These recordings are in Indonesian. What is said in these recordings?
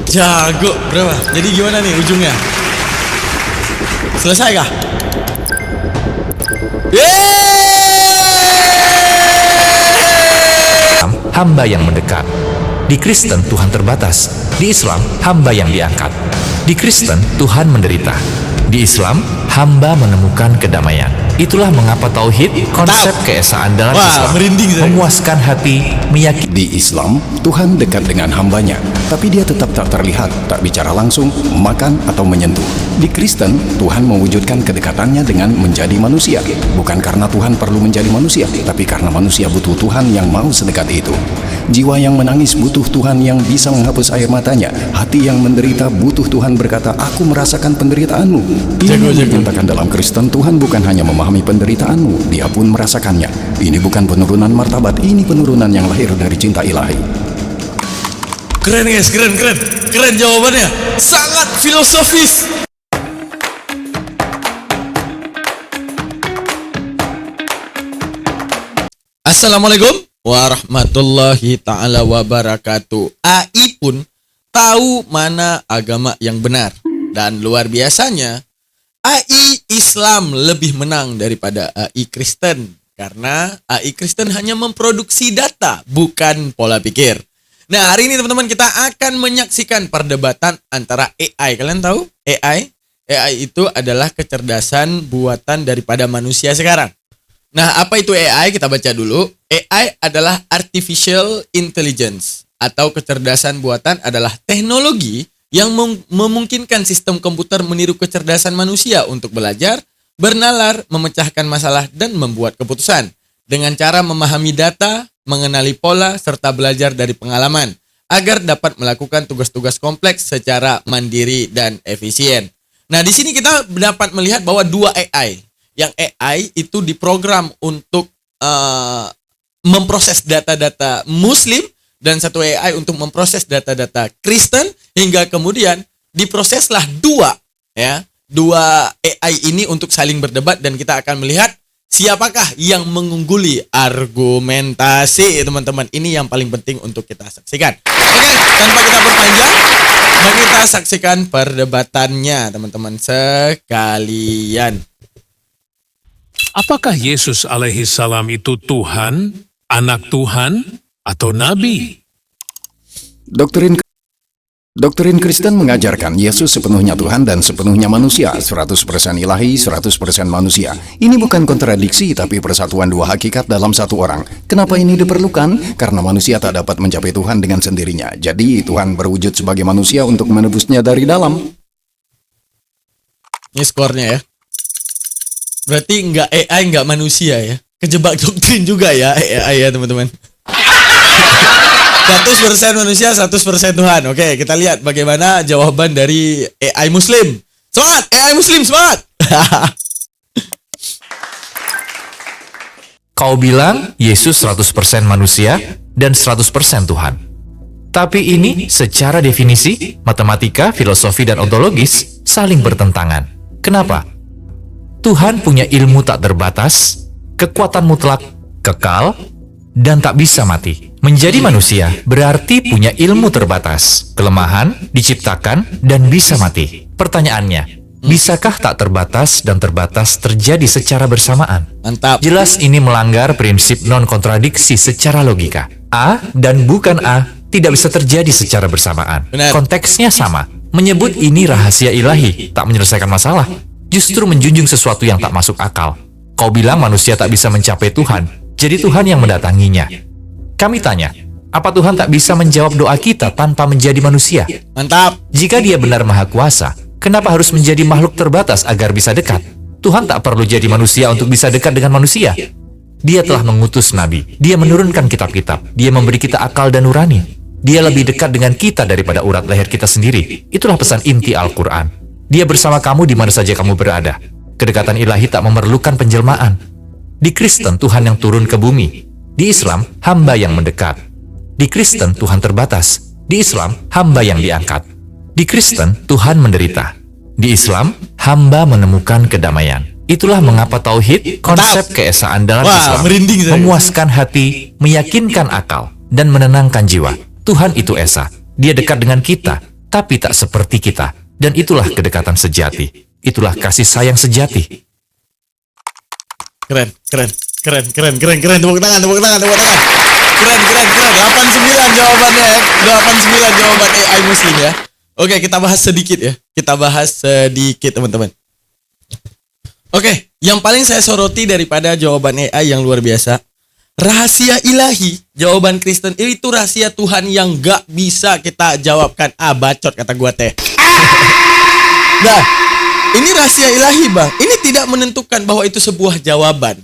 Jago, berapa? Jadi gimana nih ujungnya? Selesai kah? Hamba yang mendekat. Di Kristen Tuhan terbatas. Di Islam hamba yang diangkat. Di Kristen Tuhan menderita. Di Islam hamba menemukan kedamaian. Itulah mengapa tauhid, konsep keesaan dalam Islam, memuaskan hati, meyakini. Di Islam, Tuhan dekat dengan hambanya, tapi dia tetap tak terlihat, tak bicara langsung, makan atau menyentuh. Di Kristen, Tuhan mewujudkan kedekatannya dengan menjadi manusia. Bukan karena Tuhan perlu menjadi manusia, tapi karena manusia butuh Tuhan yang mau sedekat itu. Jiwa yang menangis butuh Tuhan yang bisa menghapus air matanya. Hati yang menderita butuh Tuhan berkata, "Aku merasakan penderitaanmu." Ini dinyatakan dalam Kristen, Tuhan bukan hanya memahami penderitaanmu, dia pun merasakannya. Ini bukan penurunan martabat, ini penurunan yang lahir dari cinta ilahi. Keren guys, keren jawabannya. Sangat filosofis. Assalamualaikum warahmatullahi ta'ala wabarakatuh. AI pun tahu mana agama yang benar. Dan luar biasanya, AI Islam lebih menang daripada AI Kristen. Karena AI Kristen hanya memproduksi data, bukan pola pikir. Nah, hari ini teman-teman kita akan menyaksikan perdebatan antara AI. Kalian tahu AI? AI itu adalah kecerdasan buatan daripada manusia sekarang. Nah, apa itu AI? Kita baca dulu. AI adalah Artificial Intelligence atau kecerdasan buatan adalah teknologi yang memungkinkan sistem komputer meniru kecerdasan manusia untuk belajar, bernalar, memecahkan masalah, dan membuat keputusan. Dengan cara memahami data, mengenali pola, serta belajar dari pengalaman, agar dapat melakukan tugas-tugas kompleks secara mandiri dan efisien. Nah, di sini kita dapat melihat bahwa dua AI. Yang AI itu diprogram untuk memproses data-data Muslim, dan satu AI untuk memproses data-data Kristen, hingga kemudian diproseslah dua AI ini untuk saling berdebat, dan kita akan melihat siapakah yang mengungguli argumentasi, teman-teman. Ini yang paling penting untuk kita saksikan. Oke, tanpa kita berpanjang, mari kita saksikan perdebatannya, teman-teman sekalian. Apakah Yesus alaihi salam itu Tuhan, anak Tuhan, atau Nabi? Doktrin Kristen mengajarkan Yesus sepenuhnya Tuhan dan sepenuhnya manusia, 100% ilahi, 100% manusia. Ini bukan kontradiksi, tapi persatuan dua hakikat dalam satu orang. Kenapa ini diperlukan? Karena manusia tak dapat mencapai Tuhan dengan sendirinya. Jadi Tuhan berwujud sebagai manusia untuk menebusnya dari dalam. Ini skornya ya. Berarti nggak AI, nggak manusia ya. Kejebak doktrin juga ya AI ya, teman-teman. 100% manusia, 100% Tuhan. Oke, kita lihat bagaimana jawaban dari AI Muslim. Semangat, AI Muslim, semangat! Kau bilang Yesus 100% manusia dan 100% Tuhan. Tapi ini secara definisi, matematika, filosofi, dan ontologis saling bertentangan. Kenapa? Tuhan punya ilmu tak terbatas, kekuatan mutlak, kekal, dan tak bisa mati. Menjadi manusia berarti punya ilmu terbatas, kelemahan, diciptakan, dan bisa mati. Pertanyaannya, bisakah tak terbatas dan terbatas terjadi secara bersamaan? Mantap. Jelas ini melanggar prinsip non-kontradiksi secara logika. A dan bukan A tidak bisa terjadi secara bersamaan. Benar. Konteksnya sama. Menyebut ini rahasia ilahi, tak menyelesaikan masalah. Justru menjunjung sesuatu yang tak masuk akal. Kau bilang manusia tak bisa mencapai Tuhan, jadi Tuhan yang mendatanginya. Kami tanya, apa Tuhan tak bisa menjawab doa kita tanpa menjadi manusia? Mantap. Jika dia benar maha kuasa, kenapa harus menjadi makhluk terbatas agar bisa dekat? Tuhan tak perlu jadi manusia untuk bisa dekat dengan manusia. Dia telah mengutus nabi, dia menurunkan kitab-kitab, dia memberi kita akal dan nurani. Dia lebih dekat dengan kita daripada urat leher kita sendiri. Itulah pesan inti Al-Quran. Dia bersama kamu di mana saja kamu berada. Kedekatan ilahi tak memerlukan penjelmaan. Di Kristen, Tuhan yang turun ke bumi. Di Islam, hamba yang mendekat. Di Kristen, Tuhan terbatas. Di Islam, hamba yang diangkat. Di Kristen, Tuhan menderita. Di Islam, hamba menemukan kedamaian. Itulah mengapa tauhid, konsep keesaan dalam Islam, memuaskan hati, meyakinkan akal, dan menenangkan jiwa. Tuhan itu esa. Dia dekat dengan kita. tapi tak seperti kita. Dan itulah kedekatan sejati. Itulah kasih sayang sejati. Keren. Tepuk tangan. Keren. 89 jawabannya ya. 89 jawaban AI Muslim ya. Oke, kita bahas sedikit ya. Teman-teman. Oke, yang paling saya soroti daripada jawaban AI yang luar biasa, rahasia ilahi. Jawaban Kristen itu rahasia Tuhan yang gak bisa kita jawabkan. Bacot kata gua teh. Nah, ini rahasia ilahi, Bang. Ini tidak menentukan bahwa itu sebuah jawaban.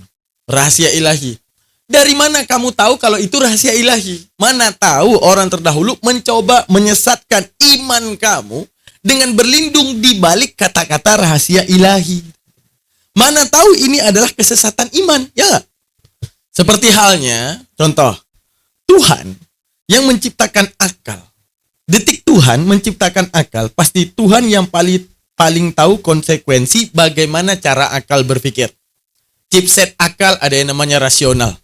Rahasia ilahi. Dari mana kamu tahu kalau itu rahasia ilahi? Mana tahu orang terdahulu mencoba menyesatkan iman kamu dengan berlindung di balik kata-kata rahasia ilahi. Mana tahu ini adalah kesesatan iman, ya gak? Seperti halnya, contoh, Tuhan yang menciptakan akal. Detik Tuhan menciptakan akal, pasti Tuhan yang paling tahu konsekuensi bagaimana cara akal berpikir. Chipset akal ada yang namanya rasional.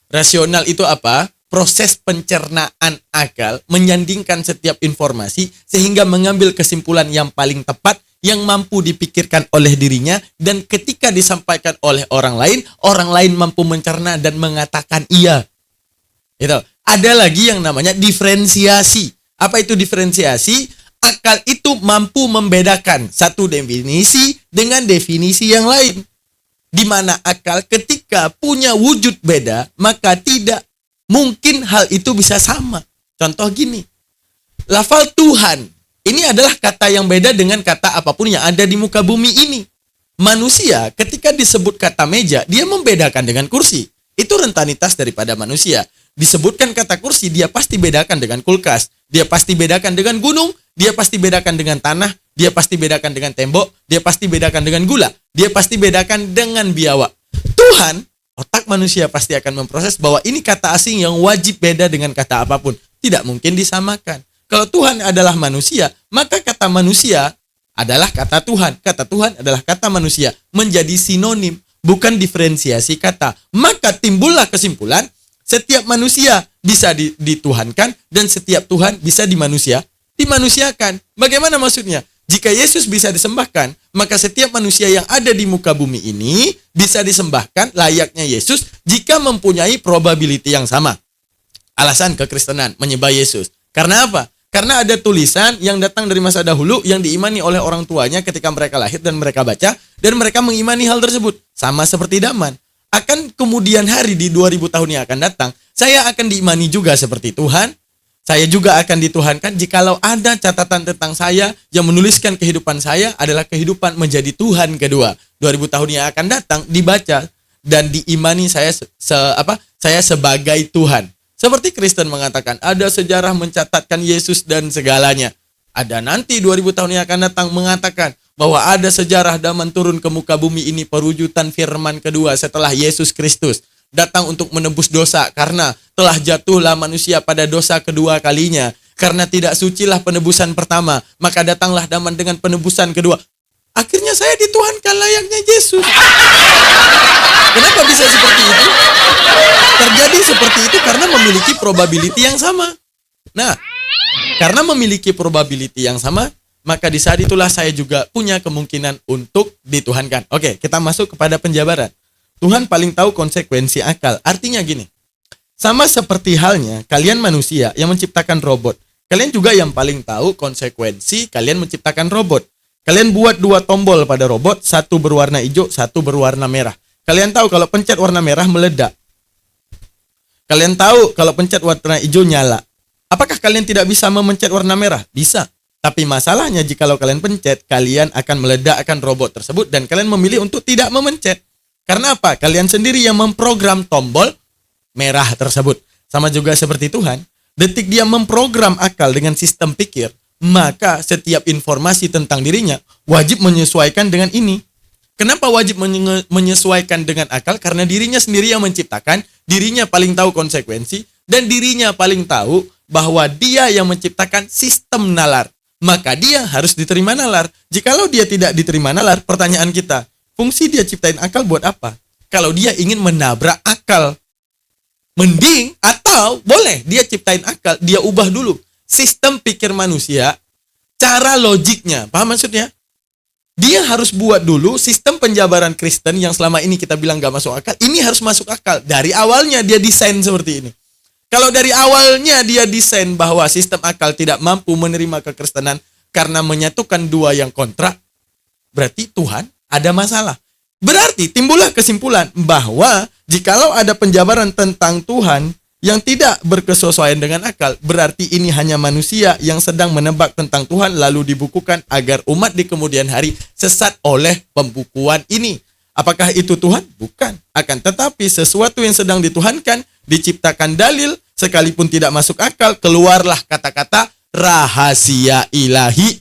Rasional itu apa? Proses pencernaan akal menyandingkan setiap informasi sehingga mengambil kesimpulan yang paling tepat yang mampu dipikirkan oleh dirinya, dan ketika disampaikan oleh orang lain mampu mencerna dan mengatakan iya. Itu. Ada lagi yang namanya diferensiasi. Apa itu diferensiasi? Akal itu mampu membedakan satu definisi dengan definisi yang lain. Di mana akal ketika punya wujud beda, maka tidak mungkin hal itu bisa sama. Contoh gini, lafal Tuhan. Ini adalah kata yang beda dengan kata apapun yang ada di muka bumi ini. Manusia ketika disebut kata meja, dia membedakan dengan kursi. Itu rentanitas daripada manusia. Disebutkan kata kursi, dia pasti bedakan dengan kulkas. Dia pasti bedakan dengan gunung. Dia pasti bedakan dengan tanah. Dia pasti bedakan dengan tembok. Dia pasti bedakan dengan gula. Dia pasti bedakan dengan biawak. Tuhan, otak manusia pasti akan memproses bahwa ini kata asing yang wajib beda dengan kata apapun. Tidak mungkin disamakan. Kalau Tuhan adalah manusia, maka kata manusia adalah kata Tuhan. Kata Tuhan adalah kata manusia. Menjadi sinonim, bukan diferensiasi kata. Maka timbullah kesimpulan, setiap manusia bisa dituhankan dan setiap Tuhan bisa dimanusiakan. Bagaimana maksudnya? Jika Yesus bisa disembahkan, maka setiap manusia yang ada di muka bumi ini bisa disembahkan layaknya Yesus jika mempunyai probability yang sama. Alasan kekristenan menyembah Yesus. Karena apa? Karena ada tulisan yang datang dari masa dahulu yang diimani oleh orang tuanya ketika mereka lahir dan mereka baca dan mereka mengimani hal tersebut. Sama seperti Daman. Akan kemudian hari di 2000 tahun yang akan datang, saya akan diimani juga seperti Tuhan. Saya juga akan dituhankan jikalau ada catatan tentang saya yang menuliskan kehidupan saya adalah kehidupan menjadi Tuhan kedua. 2000 tahun yang akan datang dibaca dan diimani saya sebagai Tuhan. Seperti Kristen mengatakan, ada sejarah mencatatkan Yesus dan segalanya. Ada nanti 2000 tahun yang akan datang mengatakan bahwa ada sejarah Daman turun ke muka bumi ini perwujudan firman kedua setelah Yesus Kristus datang untuk menebus dosa karena telah jatuhlah manusia pada dosa kedua kalinya. Karena tidak sucilah penebusan pertama, maka datanglah Daman dengan penebusan kedua. Akhirnya saya dituhankan layaknya Yesus. Kenapa bisa seperti itu? Terjadi seperti itu karena memiliki probability yang sama. Nah, karena memiliki probability yang sama, maka di saat itulah saya juga punya kemungkinan untuk dituhankan. Oke, kita masuk kepada penjabaran. Tuhan paling tahu konsekuensi akal. Artinya gini, sama seperti halnya kalian manusia yang menciptakan robot. Kalian juga yang paling tahu konsekuensi kalian menciptakan robot. Kalian buat 2 tombol pada robot, satu berwarna hijau, satu berwarna merah. Kalian tahu kalau pencet warna merah meledak. Kalian tahu kalau pencet warna hijau nyala. Apakah kalian tidak bisa memencet warna merah? Bisa. Tapi masalahnya jikalau kalian pencet, kalian akan meledakkan robot tersebut dan kalian memilih untuk tidak memencet. Karena apa? Kalian sendiri yang memprogram tombol merah tersebut. Sama juga seperti Tuhan. Detik dia memprogram akal dengan sistem pikir, maka setiap informasi tentang dirinya wajib menyesuaikan dengan ini. Kenapa wajib menyesuaikan dengan akal? Karena dirinya sendiri yang menciptakan, dirinya paling tahu konsekuensi, dan dirinya paling tahu bahwa dia yang menciptakan sistem nalar. Maka dia harus diterima nalar. Jikalau dia tidak diterima nalar, pertanyaan kita, fungsi dia ciptain akal buat apa? Kalau dia ingin menabrak akal, mending atau boleh dia ciptain akal, dia ubah dulu sistem pikir manusia cara logiknya. Paham maksudnya? Dia harus buat dulu sistem penjabaran Kristen yang selama ini kita bilang gak masuk akal. Ini harus masuk akal. Dari awalnya dia desain seperti ini. Kalau dari awalnya dia desain bahwa sistem akal tidak mampu menerima kekristenan karena menyatukan dua yang kontra, berarti Tuhan ada masalah. Berarti timbullah kesimpulan bahwa jikalau ada penjabaran tentang Tuhan yang tidak berkesesuaian dengan akal, berarti ini hanya manusia yang sedang menebak tentang Tuhan lalu dibukukan agar umat di kemudian hari sesat oleh pembukuan ini. Apakah itu Tuhan? Bukan. Akan tetapi sesuatu yang sedang dituhankan, diciptakan dalil, sekalipun tidak masuk akal, keluarlah kata-kata rahasia ilahi.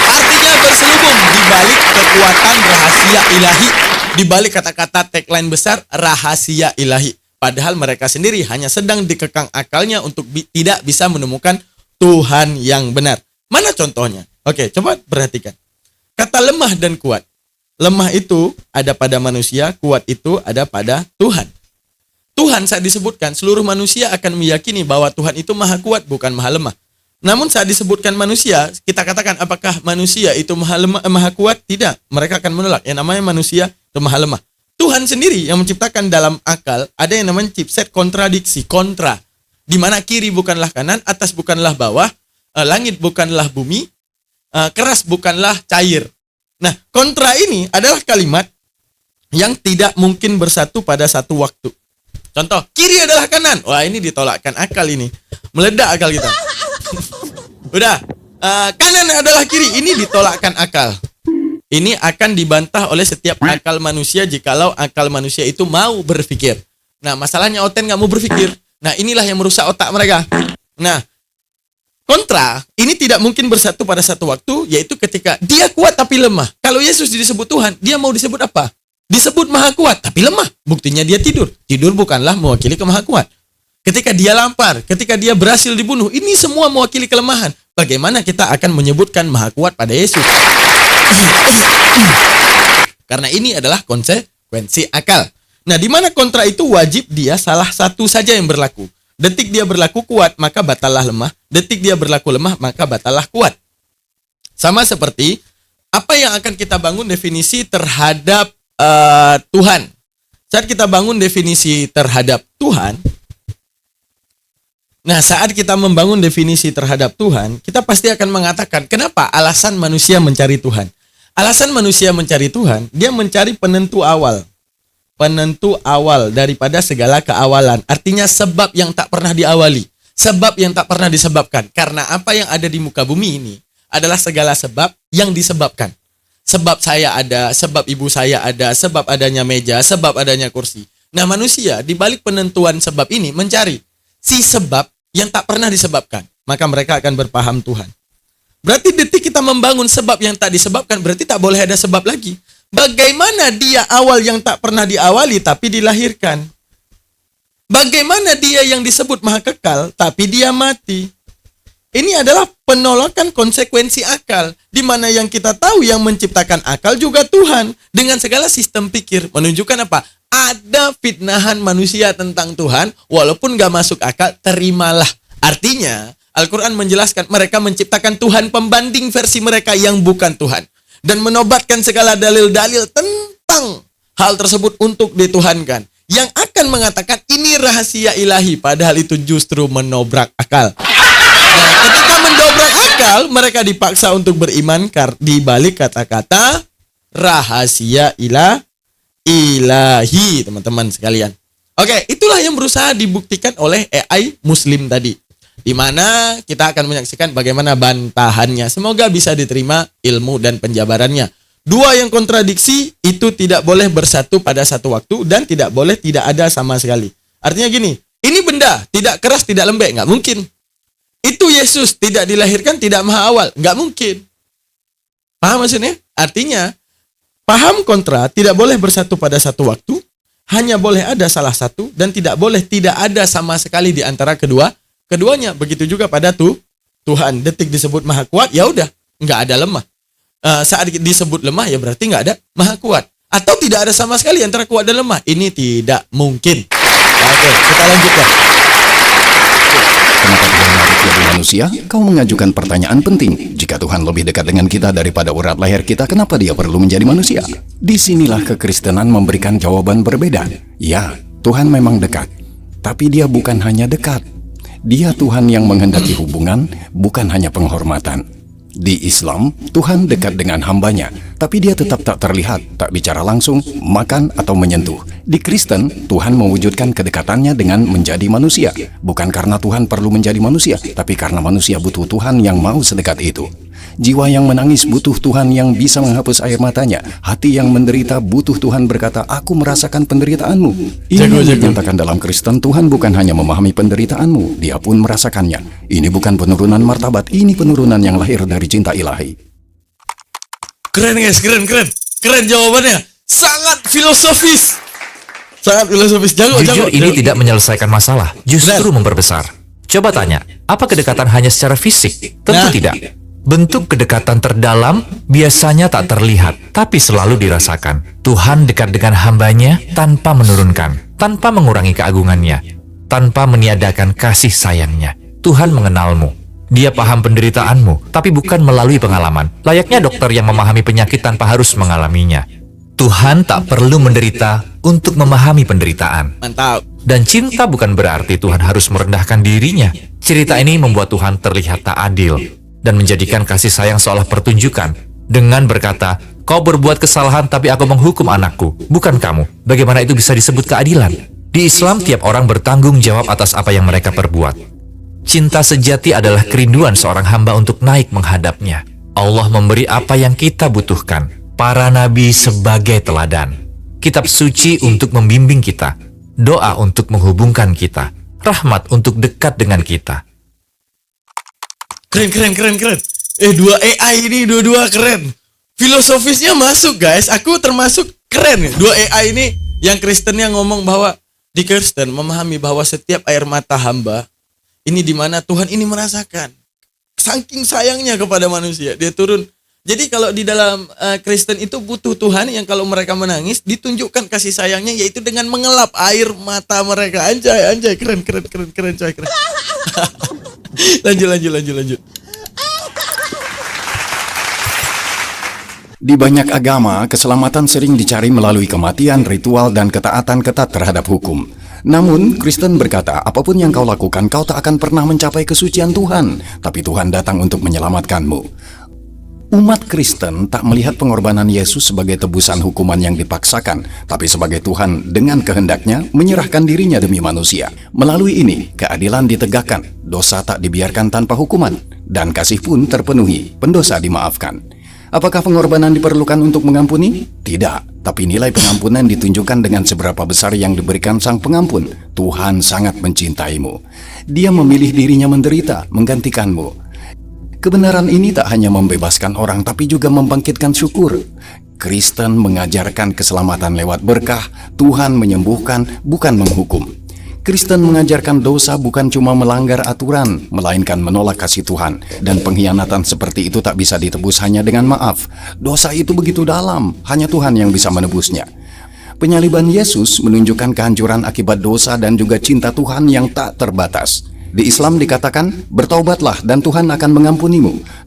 Artinya berselubung di balik kekuatan rahasia ilahi, di balik kata-kata tagline besar rahasia ilahi. Padahal mereka sendiri hanya sedang dikekang akalnya untuk tidak bisa menemukan Tuhan yang benar. Mana contohnya? Oke, coba perhatikan. Kata lemah dan kuat. Lemah itu ada pada manusia, kuat itu ada pada Tuhan. Tuhan saat disebutkan, seluruh manusia akan meyakini bahwa Tuhan itu maha kuat, bukan maha lemah. Namun saat disebutkan manusia, kita katakan apakah manusia itu maha kuat? Tidak. Mereka akan menolak. Yang namanya manusia itu maha lemah. Tuhan sendiri yang menciptakan dalam akal ada yang namanya chipset kontradiksi, kontra. Di mana kiri bukanlah kanan, atas bukanlah bawah, langit bukanlah bumi, keras bukanlah cair. Nah, kontra ini adalah kalimat yang tidak mungkin bersatu pada satu waktu. Contoh, kiri adalah kanan. Wah, ini ditolakkan akal ini. Meledak akal kita. Udah, kanan adalah kiri. Ini ditolakkan akal. Ini akan dibantah oleh setiap akal manusia jikalau akal manusia itu mau berpikir. Nah, masalahnya Oten nggak mau berpikir. Nah, inilah yang merusak otak mereka. Nah, kontra, ini tidak mungkin bersatu pada satu waktu, yaitu ketika dia kuat tapi lemah. Kalau Yesus disebut Tuhan, dia mau disebut apa? Disebut maha kuat tapi lemah. Buktinya dia tidur. Tidur bukanlah mewakili kemaha kuat. Ketika dia lapar, ketika dia berhasil dibunuh, ini semua mewakili kelemahan. Bagaimana kita akan menyebutkan maha kuat pada Yesus? Karena ini adalah konsekuensi akal. Nah, di mana kontra itu wajib dia salah satu saja yang berlaku. Detik dia berlaku kuat, maka batallah lemah. Detik dia berlaku lemah, maka batallah kuat. Sama seperti apa yang akan kita bangun definisi terhadap Tuhan. Saat kita bangun definisi terhadap Tuhan, nah, saat kita membangun definisi terhadap Tuhan, kita pasti akan mengatakan, kenapa alasan manusia mencari Tuhan? Alasan manusia mencari Tuhan, dia mencari penentu awal. Penentu awal daripada segala keawalan. Artinya sebab yang tak pernah diawali. Sebab yang tak pernah disebabkan. Karena apa yang ada di muka bumi ini adalah segala sebab yang disebabkan. Sebab saya ada, sebab ibu saya ada, sebab adanya meja, sebab adanya kursi. Nah, manusia di balik penentuan sebab ini mencari si sebab yang tak pernah disebabkan, maka mereka akan berpaham Tuhan. Berarti detik kita membangun sebab yang tak disebabkan, berarti tak boleh ada sebab lagi. Bagaimana dia awal yang tak pernah diawali tapi dilahirkan? Bagaimana dia yang disebut maha kekal tapi dia mati? Ini adalah penolakan konsekuensi akal, di mana yang kita tahu yang menciptakan akal juga Tuhan dengan segala sistem pikir. Menunjukkan apa? Ada fitnahan manusia tentang Tuhan, walaupun gak masuk akal, terimalah. Artinya, Al-Quran menjelaskan mereka menciptakan Tuhan pembanding versi mereka yang bukan Tuhan. Dan menobatkan segala dalil-dalil tentang hal tersebut untuk dituhankan. Yang akan mengatakan ini rahasia ilahi, padahal itu justru menobrak akal. Nah, ketika mendobrak akal, mereka dipaksa untuk beriman di balik kata-kata rahasia ilahi, teman-teman sekalian. Oke, itulah yang berusaha dibuktikan oleh AI Muslim tadi. Di mana kita akan menyaksikan bagaimana bantahannya. Semoga bisa diterima ilmu dan penjabarannya. Dua yang kontradiksi itu tidak boleh bersatu pada satu waktu dan tidak boleh tidak ada sama sekali. Artinya gini, ini benda tidak keras, tidak lembek, nggak mungkin. Itu Yesus tidak dilahirkan, tidak maha awal, nggak mungkin. Paham maksudnya? Artinya, paham kontra tidak boleh bersatu pada satu waktu, hanya boleh ada salah satu dan tidak boleh tidak ada sama sekali di antara keduanya. Begitu juga pada Tuhan. Detik disebut maha kuat, ya udah, nggak ada lemah. Saat disebut lemah, ya berarti nggak ada maha kuat. Atau tidak ada sama sekali antara kuat dan lemah. Ini tidak mungkin. Oke, kita lanjutkan. Kenapa Tuhan menjadi manusia, kau mengajukan pertanyaan penting. Jika Tuhan lebih dekat dengan kita daripada urat leher kita, kenapa dia perlu menjadi manusia? Disinilah kekristenan memberikan jawaban berbeda. Ya, Tuhan memang dekat. Tapi dia bukan hanya dekat. Dia Tuhan yang menghendaki hubungan, bukan hanya penghormatan. Di Islam, Tuhan dekat dengan hambanya, tapi dia tetap tak terlihat, tak bicara langsung, makan atau menyentuh. Di Kristen, Tuhan mewujudkan kedekatannya dengan menjadi manusia. Bukan karena Tuhan perlu menjadi manusia, tapi karena manusia butuh Tuhan yang mau sedekat itu. Jiwa yang menangis butuh Tuhan yang bisa menghapus air matanya. Hati yang menderita butuh Tuhan berkata, aku merasakan penderitaanmu. Ini dinyatakan dalam Kristen, Tuhan bukan hanya memahami penderitaanmu, dia pun merasakannya. Ini bukan penurunan martabat, ini penurunan yang lahir dari cinta ilahi. Keren guys, keren jawabannya. Sangat filosofis. Jago. Jujur ini tidak menyelesaikan masalah, justru memperbesar. Coba tanya, apa kedekatan hanya secara fisik? Tentu tidak. Bentuk kedekatan terdalam biasanya tak terlihat, tapi selalu dirasakan. Tuhan dekat dengan hambanya tanpa menurunkan, tanpa mengurangi keagungannya, tanpa meniadakan kasih sayangnya. Tuhan mengenalmu. Dia paham penderitaanmu, tapi bukan melalui pengalaman. Layaknya dokter yang memahami penyakit tanpa harus mengalaminya. Tuhan tak perlu menderita untuk memahami penderitaan. Mantap. Dan cinta bukan berarti Tuhan harus merendahkan dirinya. Cerita ini membuat Tuhan terlihat tak adil dan menjadikan kasih sayang seolah pertunjukan. Dengan berkata, kau berbuat kesalahan tapi aku menghukum anakku, bukan kamu. Bagaimana itu bisa disebut keadilan? Di Islam, tiap orang bertanggung jawab atas apa yang mereka perbuat. Cinta sejati adalah kerinduan seorang hamba untuk naik menghadapnya. Allah memberi apa yang kita butuhkan. Para nabi sebagai teladan. Kitab suci untuk membimbing kita. Doa untuk menghubungkan kita. Rahmat untuk dekat dengan kita. Keren. Dua AI ini dua-dua keren. Filosofisnya masuk guys. Aku termasuk keren. Dua AI ini yang Kristennya ngomong bahwa di Kristen memahami bahwa setiap air mata hamba ini dimana Tuhan ini merasakan saking sayangnya kepada manusia. Dia turun. Jadi kalau di dalam Kristen itu butuh Tuhan yang kalau mereka menangis ditunjukkan kasih sayangnya yaitu dengan mengelap air mata mereka. Anjay keren coy keren. Lanjut. Di banyak agama, keselamatan sering dicari melalui kematian, ritual, dan ketaatan ketat terhadap hukum. Namun, Kristen berkata, apapun yang kau lakukan, kau tak akan pernah mencapai kesucian Tuhan. Tapi Tuhan datang untuk menyelamatkanmu. Umat Kristen tak melihat pengorbanan Yesus sebagai tebusan hukuman yang dipaksakan, tapi sebagai Tuhan dengan kehendaknya menyerahkan dirinya demi manusia. Melalui ini, keadilan ditegakkan, dosa tak dibiarkan tanpa hukuman, dan kasih pun terpenuhi, pendosa dimaafkan. Apakah pengorbanan diperlukan untuk mengampuni? Tidak, tapi nilai pengampunan ditunjukkan dengan seberapa besar yang diberikan Sang Pengampun. Tuhan sangat mencintaimu. Dia memilih dirinya menderita, menggantikanmu. Kebenaran ini tak hanya membebaskan orang, tapi juga membangkitkan syukur. Kristen mengajarkan keselamatan lewat berkah, Tuhan menyembuhkan, bukan menghukum. Kristen mengajarkan dosa bukan cuma melanggar aturan, melainkan menolak kasih Tuhan. Dan pengkhianatan seperti itu tak bisa ditebus hanya dengan maaf. Dosa itu begitu dalam, hanya Tuhan yang bisa menebusnya. Penyaliban Yesus menunjukkan kehancuran akibat dosa dan juga cinta Tuhan yang tak terbatas. Di Islam dikatakan, bertaubatlah dan Tuhan akan mengampunimu.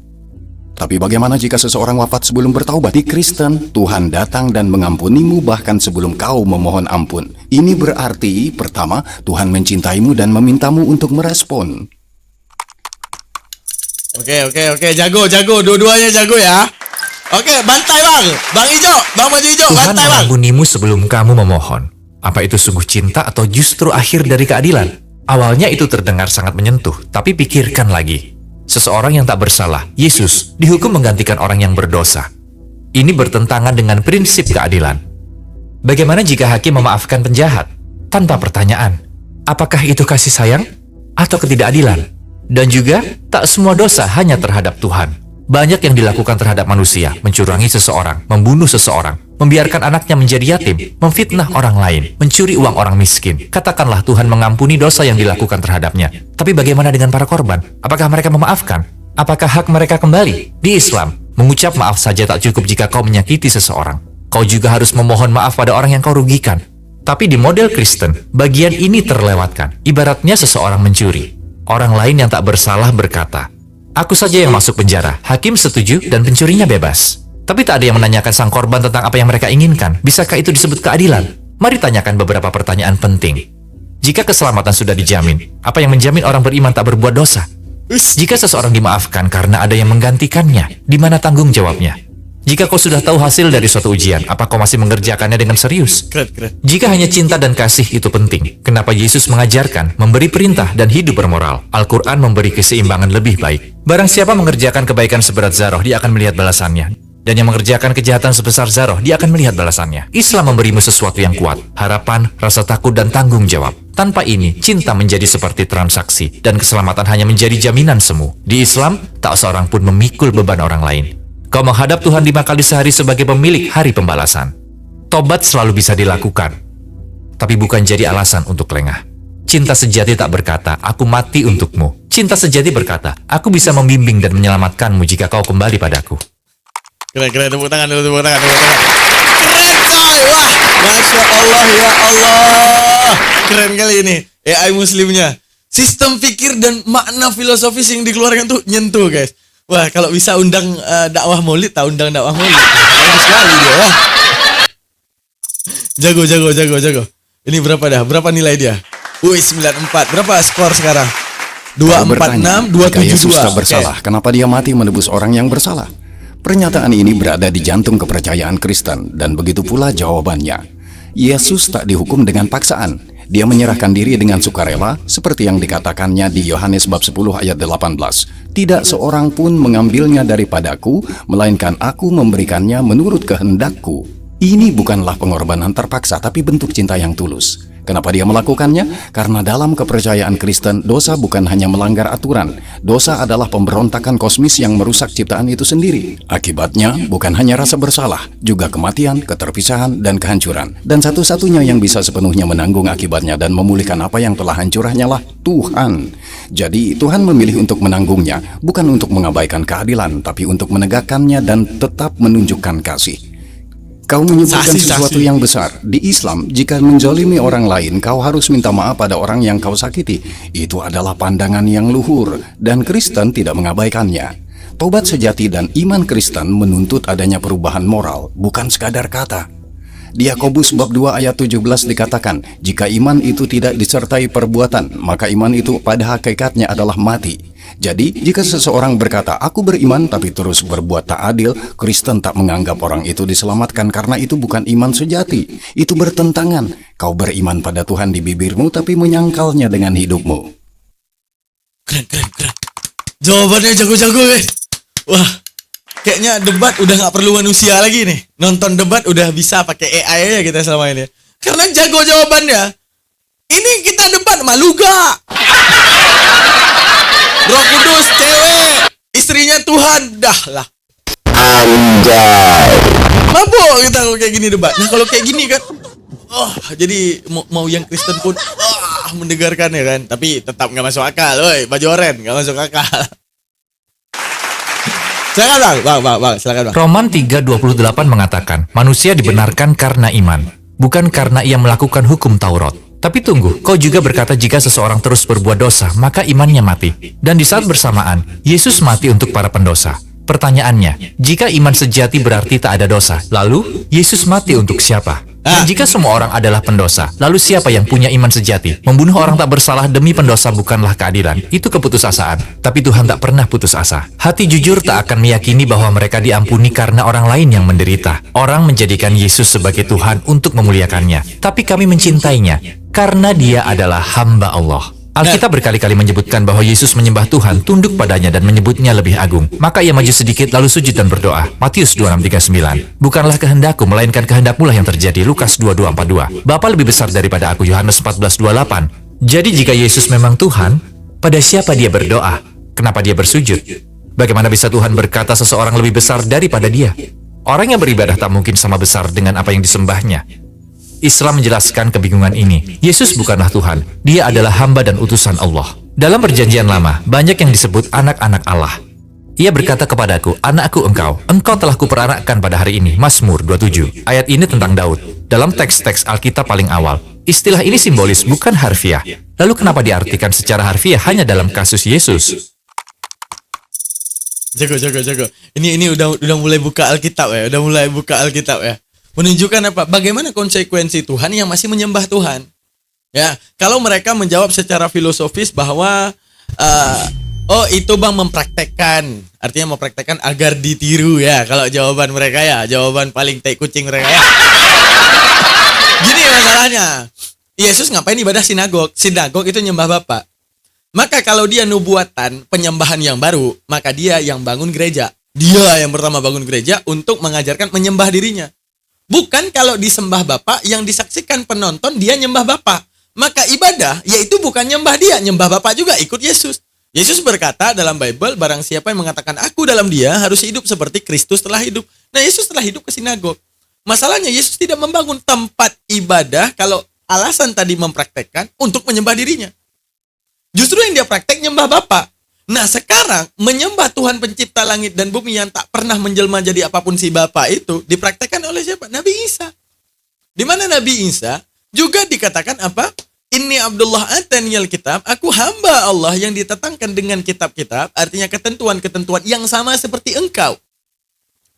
Tapi bagaimana jika seseorang wafat sebelum bertaubat? Di Kristen, Tuhan datang dan mengampunimu bahkan sebelum kau memohon ampun. Ini berarti, pertama, Tuhan mencintaimu dan memintamu untuk merespon. Oke, jago, dua-duanya jago ya. Oke, bantai bang, Bang Ijo, Bang Baju Ijo, Tuhan bantai bang. mengampunimu sebelum kamu memohon. Apa itu sungguh cinta atau justru akhir dari keadilan? Awalnya itu terdengar sangat menyentuh, tapi pikirkan lagi. Seseorang yang tak bersalah, Yesus, dihukum menggantikan orang yang berdosa. Ini bertentangan dengan prinsip keadilan. Bagaimana jika hakim memaafkan penjahat? Tanpa pertanyaan, apakah itu kasih sayang atau ketidakadilan? Dan juga, tak semua dosa hanya terhadap Tuhan. Banyak yang dilakukan terhadap manusia, mencurangi seseorang, membunuh seseorang, membiarkan anaknya menjadi yatim, memfitnah orang lain, mencuri uang orang miskin. Katakanlah Tuhan mengampuni dosa yang dilakukan terhadapnya. Tapi bagaimana dengan para korban? Apakah mereka memaafkan? Apakah hak mereka kembali? Di Islam, mengucap maaf saja tak cukup jika kau menyakiti seseorang. Kau juga harus memohon maaf pada orang yang kau rugikan. Tapi di model Kristen, bagian ini terlewatkan. Ibaratnya seseorang mencuri. Orang lain yang tak bersalah berkata, "Aku saja yang masuk penjara." Hakim setuju dan pencurinya bebas. Tapi tak ada yang menanyakan sang korban tentang apa yang mereka inginkan. Bisakah itu disebut keadilan? Mari tanyakan beberapa pertanyaan penting. Jika keselamatan sudah dijamin, apa yang menjamin orang beriman tak berbuat dosa? Jika seseorang dimaafkan karena ada yang menggantikannya, di mana tanggung jawabnya? Jika kau sudah tahu hasil dari suatu ujian, apa kau masih mengerjakannya dengan serius? Keren. Jika hanya cinta dan kasih itu penting, kenapa Yesus mengajarkan, memberi perintah dan hidup bermoral? Al-Quran memberi keseimbangan lebih baik. Barang siapa mengerjakan kebaikan seberat zarah, dia akan melihat balasannya. Dan yang mengerjakan kejahatan sebesar zarah, dia akan melihat balasannya. Islam memberimu sesuatu yang kuat, harapan, rasa takut, dan tanggung jawab. Tanpa ini, cinta menjadi seperti transaksi, dan keselamatan hanya menjadi jaminan semu. Di Islam, tak seorang pun memikul beban orang lain. Kau menghadap Tuhan 5 kali sehari sebagai pemilik hari pembalasan. Tobat selalu bisa dilakukan, tapi bukan jadi alasan untuk lengah. Cinta sejati tak berkata, "Aku mati untukmu." Cinta sejati berkata, "Aku bisa membimbing dan menyelamatkanmu jika kau kembali padaku." Keren, tepuk tangan dulu, tepuk tangan. Keren coy, wah, Masya Allah, ya Allah. Keren kali ini, AI Muslimnya. Sistem pikir dan makna filosofis yang dikeluarkan tuh nyentuh guys. Wah, kalau bisa undang dakwah maulid, undang dakwah maulid. Bagus sekali dia, wah. Jago. Ini berapa dah? Berapa nilai dia? 94. Berapa skor sekarang? 246, 272. Jika Yesus tak bersalah, kenapa dia mati menebus orang yang bersalah? Pernyataan ini berada di jantung kepercayaan Kristen, dan begitu pula jawabannya. Yesus tak dihukum dengan paksaan. Dia menyerahkan diri dengan sukarela, seperti yang dikatakannya di Yohanes bab 10 ayat 18. Tidak seorang pun mengambilnya daripadaku, melainkan aku memberikannya menurut kehendakku. Ini bukanlah pengorbanan terpaksa, tapi bentuk cinta yang tulus. Kenapa dia melakukannya? Karena dalam kepercayaan Kristen, dosa bukan hanya melanggar aturan. Dosa adalah pemberontakan kosmis yang merusak ciptaan itu sendiri. Akibatnya, bukan hanya rasa bersalah, juga kematian, keterpisahan, dan kehancuran. Dan satu-satunya yang bisa sepenuhnya menanggung akibatnya dan memulihkan apa yang telah hancur hanyalah Tuhan. Jadi, Tuhan memilih untuk menanggungnya, bukan untuk mengabaikan keadilan, tapi untuk menegakkannya dan tetap menunjukkan kasih. Kau menyebutkan sesuatu yang besar. Di Islam, jika menzalimi orang lain, kau harus minta maaf pada orang yang kau sakiti. Itu adalah pandangan yang luhur, dan Kristen tidak mengabaikannya. Tobat sejati dan iman Kristen menuntut adanya perubahan moral, bukan sekadar kata. Di Yakobus bab 2 ayat 17 dikatakan, jika iman itu tidak disertai perbuatan, maka iman itu pada hakikatnya adalah mati. Jadi, jika seseorang berkata, aku beriman tapi terus berbuat tak adil, Kristen tak menganggap orang itu diselamatkan karena itu bukan iman sejati. Itu bertentangan. Kau beriman pada Tuhan di bibirmu tapi menyangkalnya dengan hidupmu. Keren. Jawabannya jago-jago guys. Wah, kayaknya debat udah gak perlu manusia lagi nih. Nonton debat udah bisa pakai AI aja kita selama ini. Karena jago jawabannya. Ini kita debat malu gak? Roh Kudus cewek, istrinya Tuhan, dah lah. Anjay. Mabuk kita kalau kayak gini debat. Nah kalau kayak gini kan, jadi mau yang Kristen pun mendengarkan ya kan. Tapi tetap nggak masuk akal, woi baju oren nggak masuk akal. Silakan bang, silakan bang. Roman 3:28 mengatakan, manusia dibenarkan karena iman, bukan karena ia melakukan hukum Taurat. Tapi tunggu, kau juga berkata jika seseorang terus berbuat dosa, maka imannya mati. Dan di saat bersamaan, Yesus mati untuk para pendosa. Pertanyaannya, jika iman sejati berarti tak ada dosa, lalu Yesus mati untuk siapa? Dan jika semua orang adalah pendosa, lalu siapa yang punya iman sejati? Membunuh orang tak bersalah demi pendosa bukanlah keadilan, itu keputusasaan. Tapi Tuhan tak pernah putus asa. Hati jujur tak akan meyakini bahwa mereka diampuni karena orang lain yang menderita. Orang menjadikan Yesus sebagai Tuhan untuk memuliakannya. Tapi kami mencintainya, karena dia adalah hamba Allah. Alkitab berkali-kali menyebutkan bahwa Yesus menyembah Tuhan, tunduk padanya dan menyebutnya lebih agung. Maka ia maju sedikit lalu sujud dan berdoa. Matius 26:39. Bukanlah kehendakku, melainkan kehendakmu lah yang terjadi. Lukas 22:42. Bapa lebih besar daripada aku. Yohanes 14:28. Jadi jika Yesus memang Tuhan, pada siapa dia berdoa? Kenapa dia bersujud? Bagaimana bisa Tuhan berkata seseorang lebih besar daripada dia? Orang yang beribadah tak mungkin sama besar dengan apa yang disembahnya. Islam menjelaskan kebingungan ini. Yesus bukanlah Tuhan, dia adalah hamba dan utusan Allah. Dalam perjanjian lama, banyak yang disebut anak-anak Allah. Ia berkata kepadaku, anakku engkau telah kuperanakkan pada hari ini. Mazmur 27. Ayat ini tentang Daud. Dalam teks-teks Alkitab paling awal, istilah ini simbolis bukan harfiah. Lalu kenapa diartikan secara harfiah hanya dalam kasus Yesus? Jago. Ini udah mulai buka Alkitab ya, menunjukkan apa? Bagaimana konsekuensi Tuhan yang masih menyembah Tuhan. Ya, kalau mereka menjawab secara filosofis bahwa itu bang mempraktekkan, artinya mempraktekkan agar ditiru ya. Kalau jawaban mereka ya, jawaban paling tai kucing mereka ya. Gini masalahnya, Yesus ngapain ibadah sinagog? Sinagog itu nyembah Bapa. Maka kalau dia nubuatan penyembahan yang baru, maka dia yang bangun gereja. Dia yang pertama bangun gereja untuk mengajarkan menyembah dirinya. Bukan kalau disembah Bapa yang disaksikan penonton dia nyembah Bapa. Maka ibadah yaitu bukan nyembah dia, nyembah Bapa juga ikut Yesus. Yesus berkata dalam Bible, barang siapa yang mengatakan aku dalam dia harus hidup seperti Kristus telah hidup. Nah, Yesus telah hidup ke sinagog. Masalahnya Yesus tidak membangun tempat ibadah kalau alasan tadi mempraktekkan untuk menyembah dirinya. Justru yang dia praktek nyembah Bapa. Nah, sekarang menyembah Tuhan pencipta langit dan bumi yang tak pernah menjelma jadi apapun si Bapa itu dipraktekkan oleh siapa? Nabi Isa. Di mana Nabi Isa juga dikatakan apa? Inni Abdullah ataniyal kitab, aku hamba Allah yang ditetangkan dengan kitab-kitab, artinya ketentuan-ketentuan yang sama seperti engkau.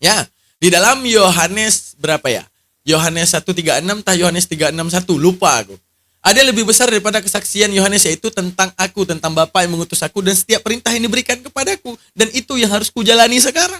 Ya, di dalam Yohanes berapa ya? Yohanes 1:36 tah Yohanes 3:61, lupa aku. Ada lebih besar daripada kesaksian Yohanes, yaitu tentang aku, tentang Bapa yang mengutus aku, dan setiap perintah yang diberikan kepadaku, dan itu yang harus kujalani sekarang.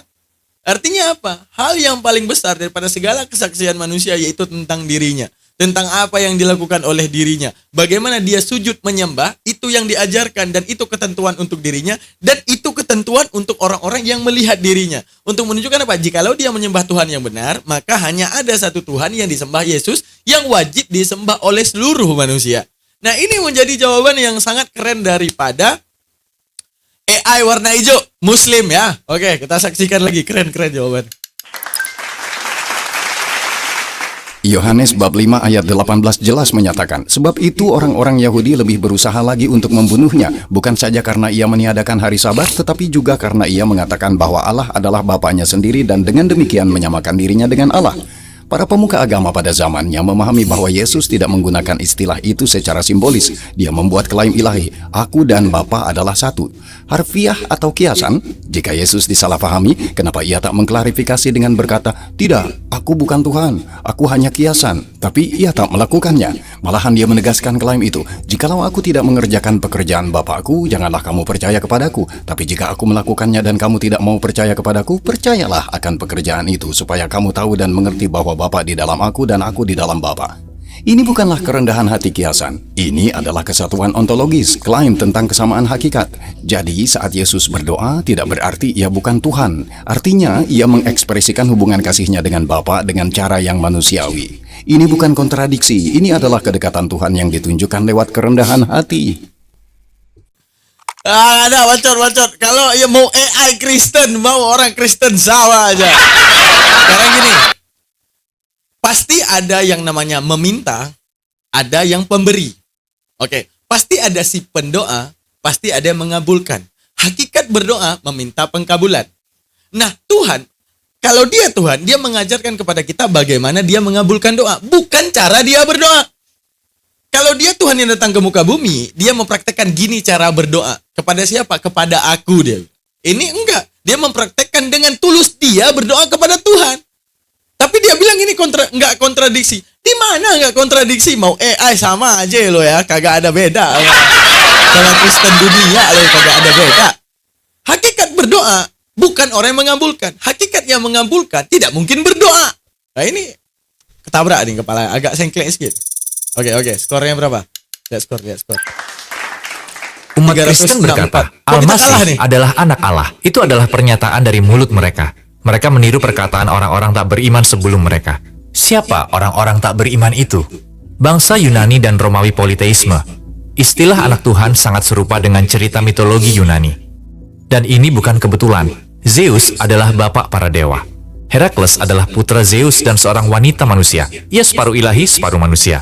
Artinya apa? Hal yang paling besar daripada segala kesaksian manusia yaitu tentang dirinya. Tentang apa yang dilakukan oleh dirinya. Bagaimana dia sujud menyembah, itu yang diajarkan dan itu ketentuan untuk dirinya. Dan itu ketentuan untuk orang-orang yang melihat dirinya. Untuk menunjukkan apa? Jikalau dia menyembah Tuhan yang benar, maka hanya ada satu Tuhan yang disembah, Yesus, yang wajib disembah oleh seluruh manusia. Nah, ini menjadi jawaban yang sangat keren daripada AI warna hijau, Muslim ya. Oke, kita saksikan lagi, keren-keren jawaban. Yohanes bab 5 ayat 18 jelas menyatakan, sebab itu orang-orang Yahudi lebih berusaha lagi untuk membunuhnya, bukan saja karena ia meniadakan hari Sabat, tetapi juga karena ia mengatakan bahwa Allah adalah Bapanya sendiri dan dengan demikian menyamakan dirinya dengan Allah. Para pemuka agama pada zamannya memahami bahwa Yesus tidak menggunakan istilah itu secara simbolis. Dia membuat klaim ilahi, aku dan Bapa adalah satu. Harfiah atau kiasan? Jika Yesus disalahpahami, kenapa ia tak mengklarifikasi dengan berkata, tidak, aku bukan Tuhan, aku hanya kiasan. Tapi ia tak melakukannya. Malahan dia menegaskan klaim itu, jikalau aku tidak mengerjakan pekerjaan Bapakku, janganlah kamu percaya kepadaku. Tapi jika aku melakukannya dan kamu tidak mau percaya kepadaku, percayalah akan pekerjaan itu, supaya kamu tahu dan mengerti bahwa Bapa di dalam aku dan aku di dalam Bapa. Ini bukanlah kerendahan hati kiasan. Ini adalah kesatuan ontologis, klaim tentang kesamaan hakikat. Jadi saat Yesus berdoa tidak berarti ia bukan Tuhan. Artinya ia mengekspresikan hubungan kasihnya dengan Bapa dengan cara yang manusiawi. Ini bukan kontradiksi, ini adalah kedekatan Tuhan yang ditunjukkan lewat kerendahan hati. Ada bacot. Kalau ya mau AI Kristen, mau orang Kristen sama aja. Sekarang gini. Pasti ada yang namanya meminta, ada yang pemberi. Oke, pasti ada si pendoa, pasti ada yang mengabulkan. Hakikat berdoa meminta pengkabulan. Nah, Tuhan, kalau dia Tuhan, dia mengajarkan kepada kita bagaimana dia mengabulkan doa, bukan cara dia berdoa. Kalau dia Tuhan yang datang ke muka bumi, dia mempraktekkan gini cara berdoa. Kepada siapa? Kepada aku dia. Ini enggak. Dia mempraktekkan dengan tulus dia berdoa kepada Tuhan. Tapi dia bilang ini nggak kontradiksi. Di mana nggak kontradiksi? Mau AI sama aja lo ya, kagak ada beda. Sama Kristen dunia lo kagak ada beda. Hakikat berdoa bukan orang yang mengabulkan. Hakikat yang mengabulkan tidak mungkin berdoa. Nah ini ketabrak nih kepala, agak sengklek sedikit. Oke, skornya berapa? Lihat skor. Umat Kristen berkata, Al-Masih adalah anak Allah. Itu adalah pernyataan dari mulut mereka. Mereka meniru perkataan orang-orang tak beriman sebelum mereka. Siapa orang-orang tak beriman itu? Bangsa Yunani dan Romawi politeisme. Istilah anak Tuhan sangat serupa dengan cerita mitologi Yunani. Dan ini bukan kebetulan. Zeus adalah bapak para dewa. Herakles adalah putra Zeus dan seorang wanita manusia. Ia separuh ilahi, separuh manusia.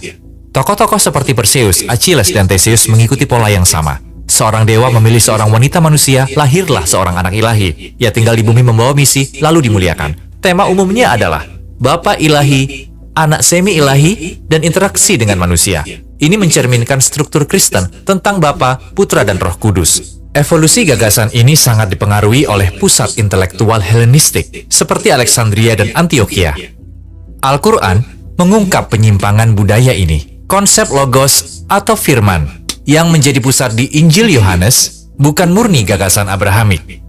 Tokoh-tokoh seperti Perseus, Achilles, dan Theseus mengikuti pola yang sama. Seorang dewa memilih seorang wanita manusia, lahirlah seorang anak ilahi. Ia tinggal di bumi membawa misi, lalu dimuliakan. Tema umumnya adalah Bapa ilahi, anak semi ilahi, dan interaksi dengan manusia. Ini mencerminkan struktur Kristen tentang Bapa, Putra, dan Roh Kudus. Evolusi gagasan ini sangat dipengaruhi oleh pusat intelektual Helenistik seperti Alexandria dan Antioquia. Al-Quran mengungkap penyimpangan budaya ini. Konsep logos atau firman yang menjadi pusat di Injil Yohanes bukan murni gagasan Abrahamik.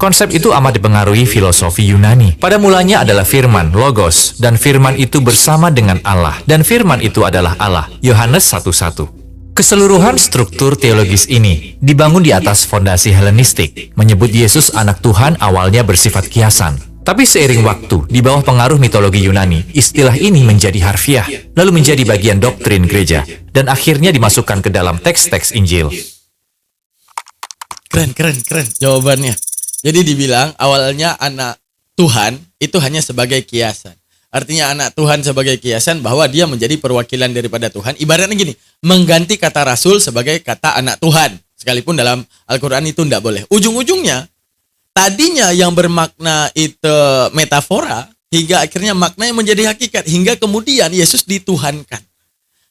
Konsep itu amat dipengaruhi filosofi Yunani. Pada mulanya adalah firman, logos, dan firman itu bersama dengan Allah, dan firman itu adalah Allah. Yohanes 1:1. Keseluruhan struktur teologis ini dibangun di atas fondasi Helenistik, menyebut Yesus anak Tuhan awalnya bersifat kiasan. Tapi seiring waktu, di bawah pengaruh mitologi Yunani, istilah ini menjadi harfiah, lalu menjadi bagian doktrin gereja, dan akhirnya dimasukkan ke dalam teks-teks Injil. Keren jawabannya. Jadi dibilang awalnya anak Tuhan itu hanya sebagai kiasan. Artinya anak Tuhan sebagai kiasan bahwa dia menjadi perwakilan daripada Tuhan. Ibaratnya gini, mengganti kata rasul sebagai kata anak Tuhan. Sekalipun dalam Al-Quran itu tidak boleh. Ujung-ujungnya, tadinya yang bermakna itu metafora, hingga akhirnya maknanya menjadi hakikat. Hingga kemudian Yesus dituhankan.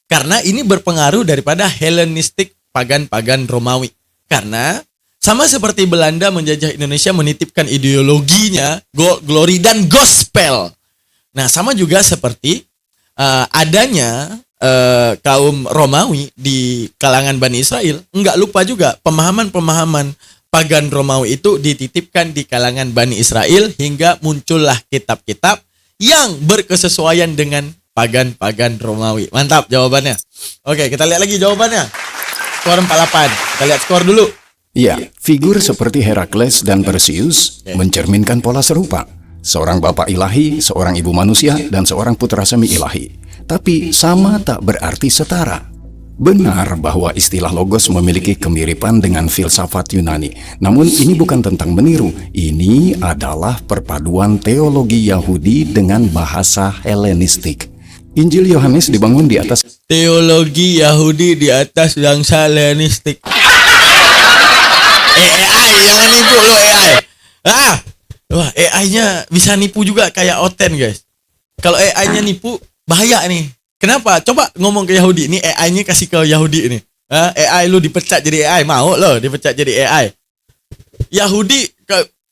Karena ini berpengaruh daripada Helenistik pagan-pagan Romawi. Karena sama seperti Belanda menjajah Indonesia menitipkan ideologinya, glory dan gospel. Nah, sama juga seperti adanya kaum Romawi di kalangan Bani Israel. Enggak lupa juga pemahaman-pemahaman pagan Romawi itu dititipkan di kalangan Bani Israel hingga muncullah kitab-kitab yang berkesesuaian dengan pagan-pagan Romawi. Mantap jawabannya. Oke, kita lihat lagi jawabannya. Skor 48. Kita lihat skor dulu. Ya, figur seperti Herakles dan Perseus mencerminkan pola serupa. Seorang bapak ilahi, seorang ibu manusia, dan seorang putra semi ilahi. Tapi sama tak berarti setara. Benar bahwa istilah logos memiliki kemiripan dengan filsafat Yunani. Namun ini bukan tentang meniru. Ini adalah perpaduan teologi Yahudi dengan bahasa Helenistik. Injil Yohanes dibangun di atas teologi Yahudi di atas bangsa Helenistik. AI, jangan nipu lo AI. Wah, AI-nya bisa nipu juga kayak Oten, guys. Kalau AI-nya nipu, bahaya nih. Kenapa? Coba ngomong ke Yahudi. Ini AI-nya kasih ke Yahudi ini. AI lu dipecat jadi AI. Mau lo dipecat jadi AI. Yahudi,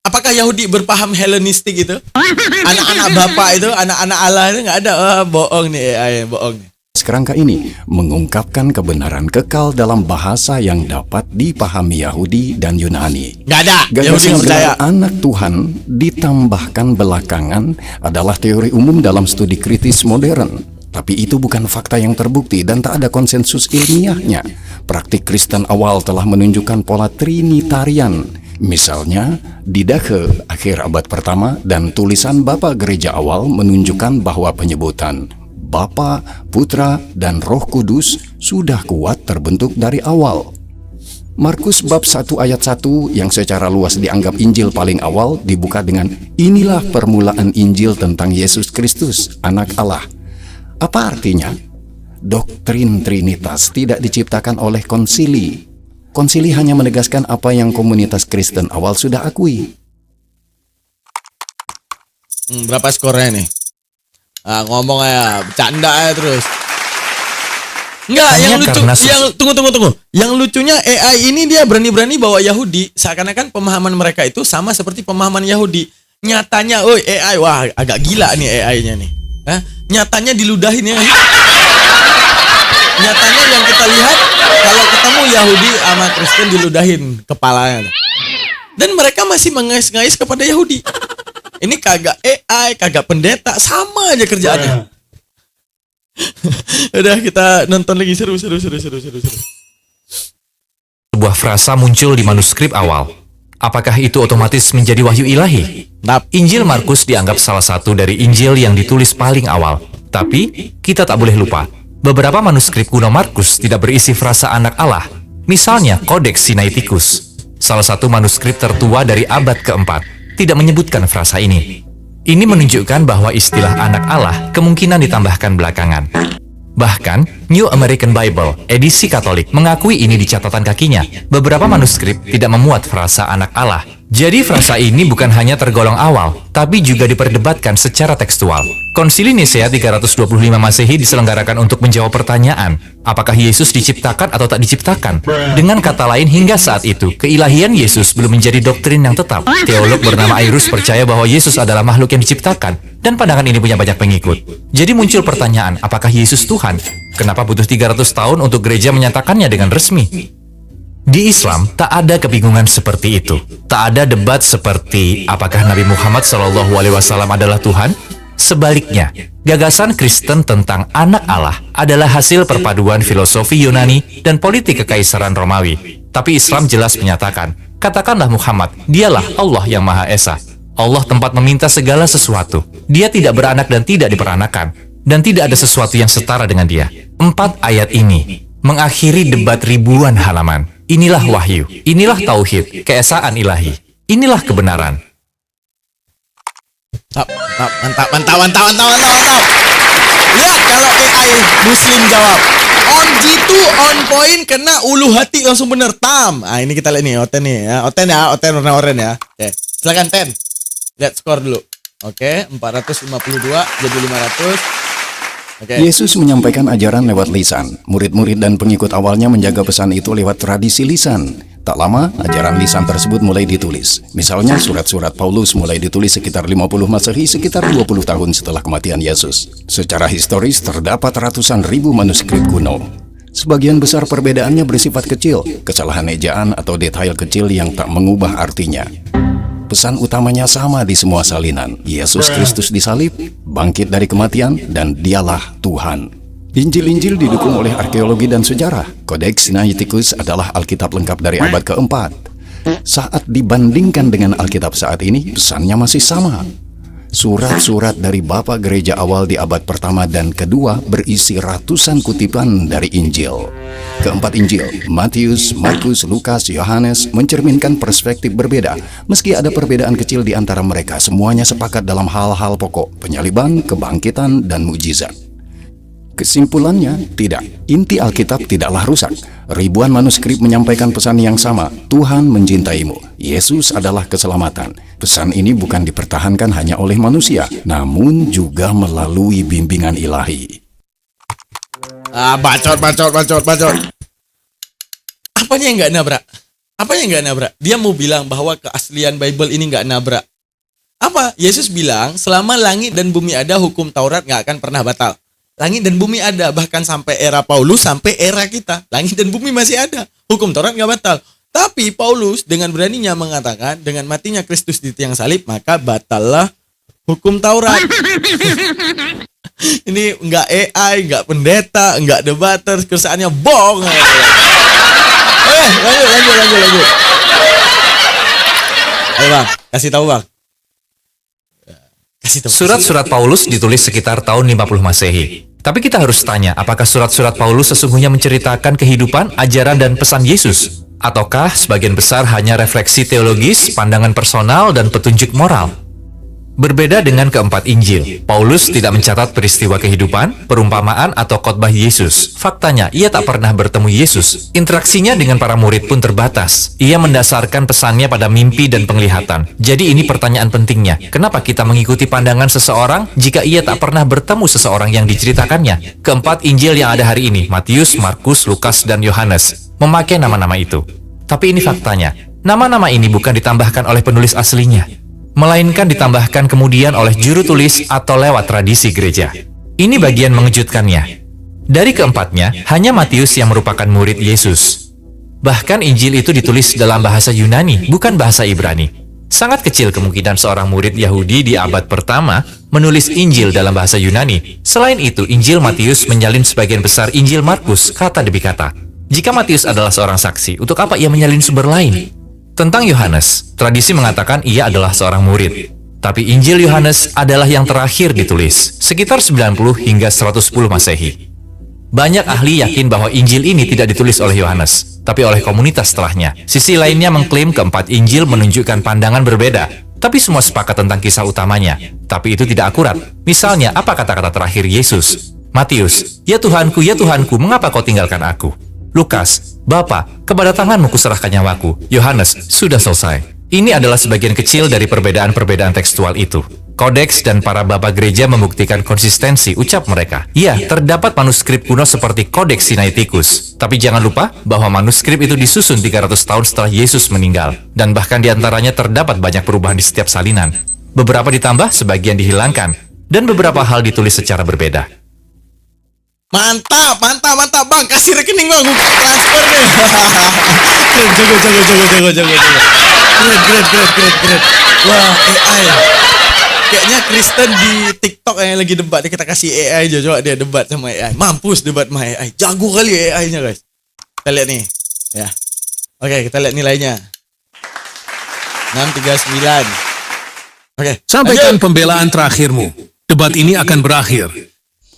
apakah Yahudi berpaham Helenistik itu? Anak-anak bapak itu, anak-anak Allah itu nggak ada. Bohong nih AI, bohong nih. kerangka ini mengungkapkan kebenaran kekal dalam bahasa yang dapat dipahami Yahudi dan Yunani. Nggak ada. Gagasan gelar anak Tuhan ditambahkan belakangan adalah teori umum dalam studi kritis modern. Tapi itu bukan fakta yang terbukti dan tak ada konsensus ilmiahnya. Praktik Kristen awal telah menunjukkan pola Trinitarian. Misalnya, di Dake akhir abad pertama dan tulisan Bapa Gereja awal menunjukkan bahwa penyebutan Bapa, Putra, dan Roh Kudus sudah kuat terbentuk dari awal. Markus bab 1 ayat 1 yang secara luas dianggap Injil paling awal dibuka dengan inilah permulaan Injil tentang Yesus Kristus, Anak Allah. Apa artinya? Doktrin Trinitas tidak diciptakan oleh konsili. Konsili hanya menegaskan apa yang komunitas Kristen awal sudah akui. Berapa skornya nih? Ngomong ya, bercanda ya terus. Enggak, yang lucu, tunggu. Yang lucunya AI ini dia berani-berani bawa Yahudi, seakan-akan pemahaman mereka itu sama seperti pemahaman Yahudi. Nyatanya, AI, wah agak gila nih AI-nya nih. Nyatanya diludahin ya. Nyatanya yang kita lihat kalau ketemu Yahudi sama Kristen diludahin kepalanya. Dan mereka masih mengais-ngais kepada Yahudi. Ini kagak AI, kagak pendeta, sama aja kerjaannya. Udah kita nonton lagi, seru. Sebuah frasa muncul di manuskrip awal. Apakah itu otomatis menjadi wahyu ilahi? Injil Markus dianggap salah satu dari Injil yang ditulis paling awal. Tapi, kita tak boleh lupa, beberapa manuskrip kuno Markus tidak berisi frasa anak Allah. Misalnya, Codex Sinaiticus, salah satu manuskrip tertua dari abad keempat, tidak menyebutkan frasa ini. Ini menunjukkan bahwa istilah anak Allah kemungkinan ditambahkan belakangan. Bahkan, New American Bible, edisi Katolik, mengakui ini di catatan kakinya. Beberapa manuskrip tidak memuat frasa anak Allah, Jadi frasa ini bukan hanya tergolong awal, tapi juga diperdebatkan secara tekstual. Konsili Nisea 325 Masehi diselenggarakan untuk menjawab pertanyaan, apakah Yesus diciptakan atau tak diciptakan? Dengan kata lain, hingga saat itu, keilahian Yesus belum menjadi doktrin yang tetap. Teolog bernama Ayrus percaya bahwa Yesus adalah makhluk yang diciptakan, dan pandangan ini punya banyak pengikut. Jadi muncul pertanyaan, apakah Yesus Tuhan? Kenapa butuh 300 tahun untuk gereja menyatakannya dengan resmi? Di Islam, tak ada kebingungan seperti itu. Tak ada debat seperti apakah Nabi Muhammad SAW adalah Tuhan? Sebaliknya, gagasan Kristen tentang anak Allah adalah hasil perpaduan filosofi Yunani dan politik kekaisaran Romawi. Tapi Islam jelas menyatakan, katakanlah Muhammad, dialah Allah yang Maha Esa. Allah tempat meminta segala sesuatu. Dia tidak beranak dan tidak diperanakan. Dan tidak ada sesuatu yang setara dengan dia. 4 ayat ini mengakhiri debat ribuan halaman. Inilah wahyu, inilah tauhid, keesaan ilahi. Inilah kebenaran. Mantap. Lihat kalau AI Muslim jawab. On gitu, on point, kena ulu hati langsung bener. Tam. Ini kita lihat nih, Oten nih ya. Oten warna oranye ya. Oke, silakan Ten. Lihat skor dulu. Oke, 452 jadi 500. Yesus menyampaikan ajaran lewat lisan. Murid-murid dan pengikut awalnya menjaga pesan itu lewat tradisi lisan. Tak lama, ajaran lisan tersebut mulai ditulis. Misalnya, surat-surat Paulus mulai ditulis sekitar 50 Masehi, sekitar 20 tahun setelah kematian Yesus. Secara historis, terdapat ratusan ribu manuskrip kuno. Sebagian besar perbedaannya bersifat kecil, kesalahan ejaan atau detail kecil yang tak mengubah artinya. Pesan utamanya sama di semua salinan. Yesus Kristus disalib, bangkit dari kematian, dan dialah Tuhan. Injil-Injil didukung oleh arkeologi dan sejarah. Codex Sinaiticus adalah Alkitab lengkap dari abad keempat. Saat dibandingkan dengan Alkitab saat ini, pesannya masih sama. Surat-surat dari Bapa Gereja awal di abad pertama dan kedua berisi ratusan kutipan dari Injil. Keempat Injil, Matius, Markus, Lukas, Yohanes, mencerminkan perspektif berbeda. Meski ada perbedaan kecil di antara mereka, semuanya sepakat dalam hal-hal pokok, penyaliban, kebangkitan, dan mukjizat. Kesimpulannya, tidak. Inti Alkitab tidaklah rusak. Ribuan manuskrip menyampaikan pesan yang sama. Tuhan mencintaimu. Yesus adalah keselamatan. Pesan ini bukan dipertahankan hanya oleh manusia, namun juga melalui bimbingan ilahi. Bacot. Apanya yang nggak nabrak? Dia mau bilang bahwa keaslian Bible ini nggak nabrak. Apa? Yesus bilang, selama langit dan bumi ada, hukum Taurat nggak akan pernah batal. Langit dan bumi ada, bahkan sampai era Paulus, sampai era kita. Langit dan bumi masih ada. Hukum Taurat nggak batal. Tapi Paulus dengan beraninya mengatakan, dengan matinya Kristus di tiang salib, maka batallah hukum Taurat. Ini nggak AI, nggak pendeta, nggak debater, kersanya bong. Lanjut. Ayo Bang, kasih tahu Bang. Surat-surat Paulus ditulis sekitar tahun 50 Masehi. Tapi kita harus tanya, apakah surat-surat Paulus sesungguhnya menceritakan kehidupan, ajaran, dan pesan Yesus? Ataukah sebagian besar hanya refleksi teologis, pandangan personal, dan petunjuk moral? Berbeda dengan keempat Injil, Paulus tidak mencatat peristiwa kehidupan, perumpamaan, atau khotbah Yesus. Faktanya, ia tak pernah bertemu Yesus. Interaksinya dengan para murid pun terbatas. Ia mendasarkan pesannya pada mimpi dan penglihatan. Jadi ini pertanyaan pentingnya. Kenapa kita mengikuti pandangan seseorang jika ia tak pernah bertemu seseorang yang diceritakannya? Keempat Injil yang ada hari ini, Matius, Markus, Lukas, dan Yohanes, memakai nama-nama itu. Tapi ini faktanya. Nama-nama ini bukan ditambahkan oleh penulis aslinya, melainkan ditambahkan kemudian oleh juru tulis atau lewat tradisi gereja. Ini bagian mengejutkannya. Dari keempatnya, hanya Matius yang merupakan murid Yesus. Bahkan Injil itu ditulis dalam bahasa Yunani, bukan bahasa Ibrani. Sangat kecil kemungkinan seorang murid Yahudi di abad pertama menulis Injil dalam bahasa Yunani. Selain itu, Injil Matius menyalin sebagian besar Injil Markus, kata demi kata. Jika Matius adalah seorang saksi, untuk apa ia menyalin sumber lain? Tentang Yohanes, tradisi mengatakan ia adalah seorang murid. Tapi Injil Yohanes adalah yang terakhir ditulis, sekitar 90 hingga 110 Masehi. Banyak ahli yakin bahwa Injil ini tidak ditulis oleh Yohanes, tapi oleh komunitas setelahnya. Sisi lainnya mengklaim keempat Injil menunjukkan pandangan berbeda, tapi semua sepakat tentang kisah utamanya. Tapi itu tidak akurat. Misalnya, apa kata-kata terakhir Yesus? Matius, ya Tuhanku, mengapa kau tinggalkan aku? Lukas, Bapa, kepada tanganmu kuserahkan nyawaku. Yohanes, sudah selesai. Ini adalah sebagian kecil dari perbedaan-perbedaan tekstual itu. Kodeks dan para bapak gereja membuktikan konsistensi ucap mereka. Ya, terdapat manuskrip kuno seperti Kodeks Sinaiticus. Tapi jangan lupa bahwa manuskrip itu disusun 300 tahun setelah Yesus meninggal. Dan bahkan di antaranya terdapat banyak perubahan di setiap salinan. Beberapa ditambah, sebagian dihilangkan. Dan beberapa hal ditulis secara berbeda. Mantap, mantap, mantap bang. Kasih rekening bang, gue transfer deh. Jago. Keren. Wah, AI. Kayaknya Kristen di TikTok yang lagi debat, kita kasih AI aja, coba dia debat sama AI. Mampus debat sama AI. Jago kali AI-nya guys. Kita lihat nih, ya. Oke, kita lihat nilainya. 639. Oke, Sampaikan pembelaan terakhirmu. Debat ini akan berakhir.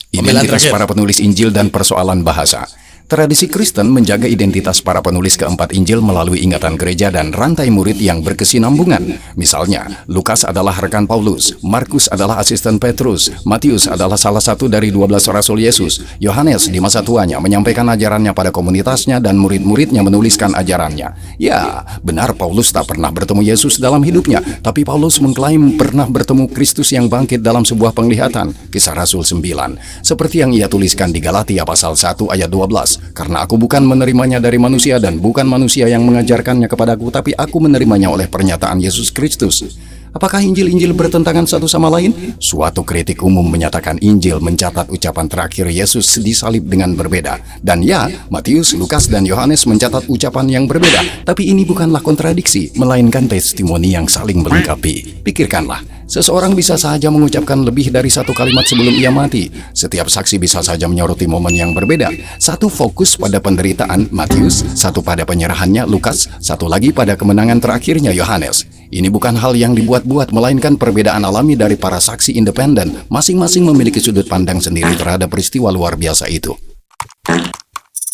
Identitas para penulis Injil dan persoalan bahasa. Tradisi Kristen menjaga identitas para penulis keempat Injil melalui ingatan gereja dan rantai murid yang berkesinambungan. Misalnya, Lukas adalah rekan Paulus, Markus adalah asisten Petrus, Matius adalah salah satu dari 12 Rasul Yesus, Yohanes di masa tuanya menyampaikan ajarannya pada komunitasnya dan murid-muridnya menuliskan ajarannya. Ya, benar Paulus tak pernah bertemu Yesus dalam hidupnya, tapi Paulus mengklaim pernah bertemu Kristus yang bangkit dalam sebuah penglihatan, Kisah Rasul 9. Seperti yang ia tuliskan di Galatia pasal 1 ayat 12. Karena aku bukan menerimanya dari manusia dan bukan manusia yang mengajarkannya kepadaku, tapi aku menerimanya oleh pernyataan Yesus Kristus. Apakah Injil-Injil bertentangan satu sama lain? Suatu kritik umum menyatakan Injil mencatat ucapan terakhir Yesus disalib dengan berbeda. Dan ya, Matius, Lukas, dan Yohanes mencatat ucapan yang berbeda. Tapi ini bukanlah kontradiksi, melainkan testimoni yang saling melengkapi. Pikirkanlah, seseorang bisa saja mengucapkan lebih dari satu kalimat sebelum ia mati. Setiap saksi bisa saja menyoroti momen yang berbeda. Satu fokus pada penderitaan Matius, satu pada penyerahannya Lukas, satu lagi pada kemenangan terakhirnya Yohanes. Ini bukan hal yang dibuat-buat, melainkan perbedaan alami dari para saksi independen. Masing-masing memiliki sudut pandang sendiri terhadap peristiwa luar biasa itu.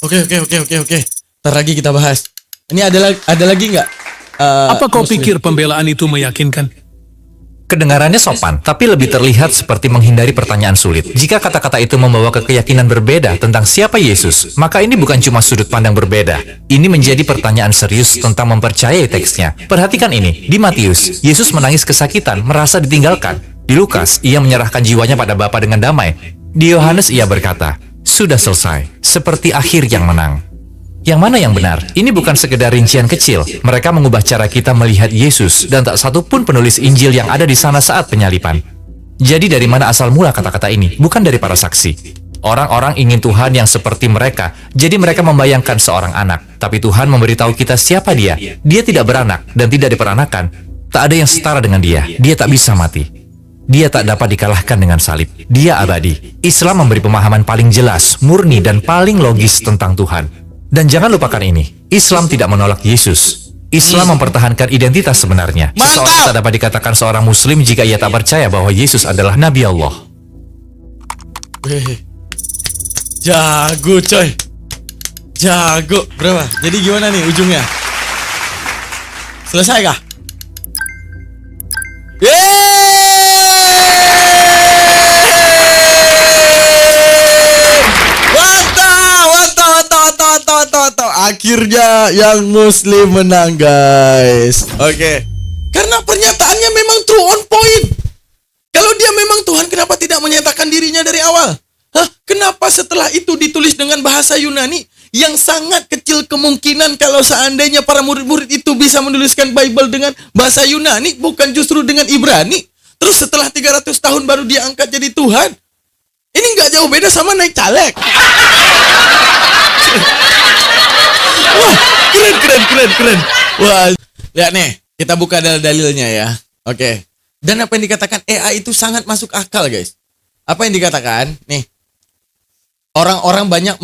Oke. Ntar lagi kita bahas. Ini ada lagi nggak? Apa kau pikir pembelaan itu meyakinkan? Kedengarannya sopan, tapi lebih terlihat seperti menghindari pertanyaan sulit. Jika kata-kata itu membawa ke keyakinan berbeda tentang siapa Yesus, maka ini bukan cuma sudut pandang berbeda. Ini menjadi pertanyaan serius tentang mempercayai teksnya. Perhatikan ini, di Matius, Yesus menangis kesakitan, merasa ditinggalkan. Di Lukas, ia menyerahkan jiwanya pada Bapa dengan damai. Di Yohanes, ia berkata, sudah selesai, seperti akhir yang menang. Yang mana yang benar? Ini bukan sekedar rincian kecil. Mereka mengubah cara kita melihat Yesus, dan tak satu pun penulis Injil yang ada di sana saat penyalipan. Jadi dari mana asal mula kata-kata ini? Bukan dari para saksi. Orang-orang ingin Tuhan yang seperti mereka, jadi mereka membayangkan seorang anak. Tapi Tuhan memberitahu kita siapa dia. Dia tidak beranak dan tidak diperanakan. Tak ada yang setara dengan dia. Dia tak bisa mati. Dia tak dapat dikalahkan dengan salib. Dia abadi. Islam memberi pemahaman paling jelas, murni, dan paling logis tentang Tuhan. Dan jangan lupakan ini, Islam tidak menolak Yesus. Islam mempertahankan identitas sebenarnya. Seseorang tak dapat dikatakan seorang Muslim jika ia tak percaya bahwa Yesus adalah Nabi Allah. Jago coy. Jago. Berapa? Jadi gimana nih ujungnya? Selesai kah? Akhirnya yang Muslim menang guys. Oke. Karena pernyataannya memang true on point. Kalau dia memang Tuhan, kenapa tidak menyatakan dirinya dari awal? Kenapa setelah itu ditulis dengan bahasa Yunani yang sangat kecil kemungkinan kalau seandainya para murid-murid itu bisa menuliskan Bible dengan bahasa Yunani, bukan justru dengan Ibrani? Terus setelah 300 tahun baru dia angkat jadi Tuhan. Ini nggak jauh beda sama naik caleg. Wah, keren. Wah, lihat nih, kita buka dalilnya ya. Oke. Dan apa yang dikatakan AI itu sangat masuk akal, guys. Apa yang dikatakan? Nih. Orang-orang banyak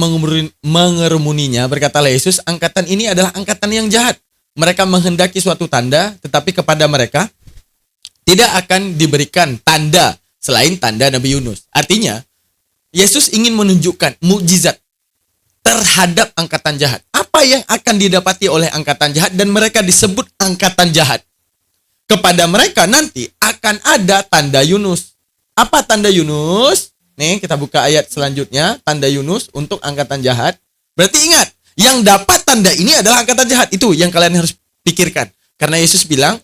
mengerumuninya, berkatalah Yesus, angkatan ini adalah angkatan yang jahat. Mereka menghendaki suatu tanda, tetapi kepada mereka tidak akan diberikan tanda selain tanda Nabi Yunus. Artinya, Yesus ingin menunjukkan mukjizat terhadap angkatan jahat. Apa yang akan didapati oleh angkatan jahat dan mereka disebut angkatan jahat? Kepada mereka nanti akan ada tanda Yunus. Apa tanda Yunus? Nih, kita buka ayat selanjutnya, tanda Yunus untuk angkatan jahat. Berarti ingat, yang dapat tanda ini adalah angkatan jahat. Itu yang kalian harus pikirkan. Karena Yesus bilang,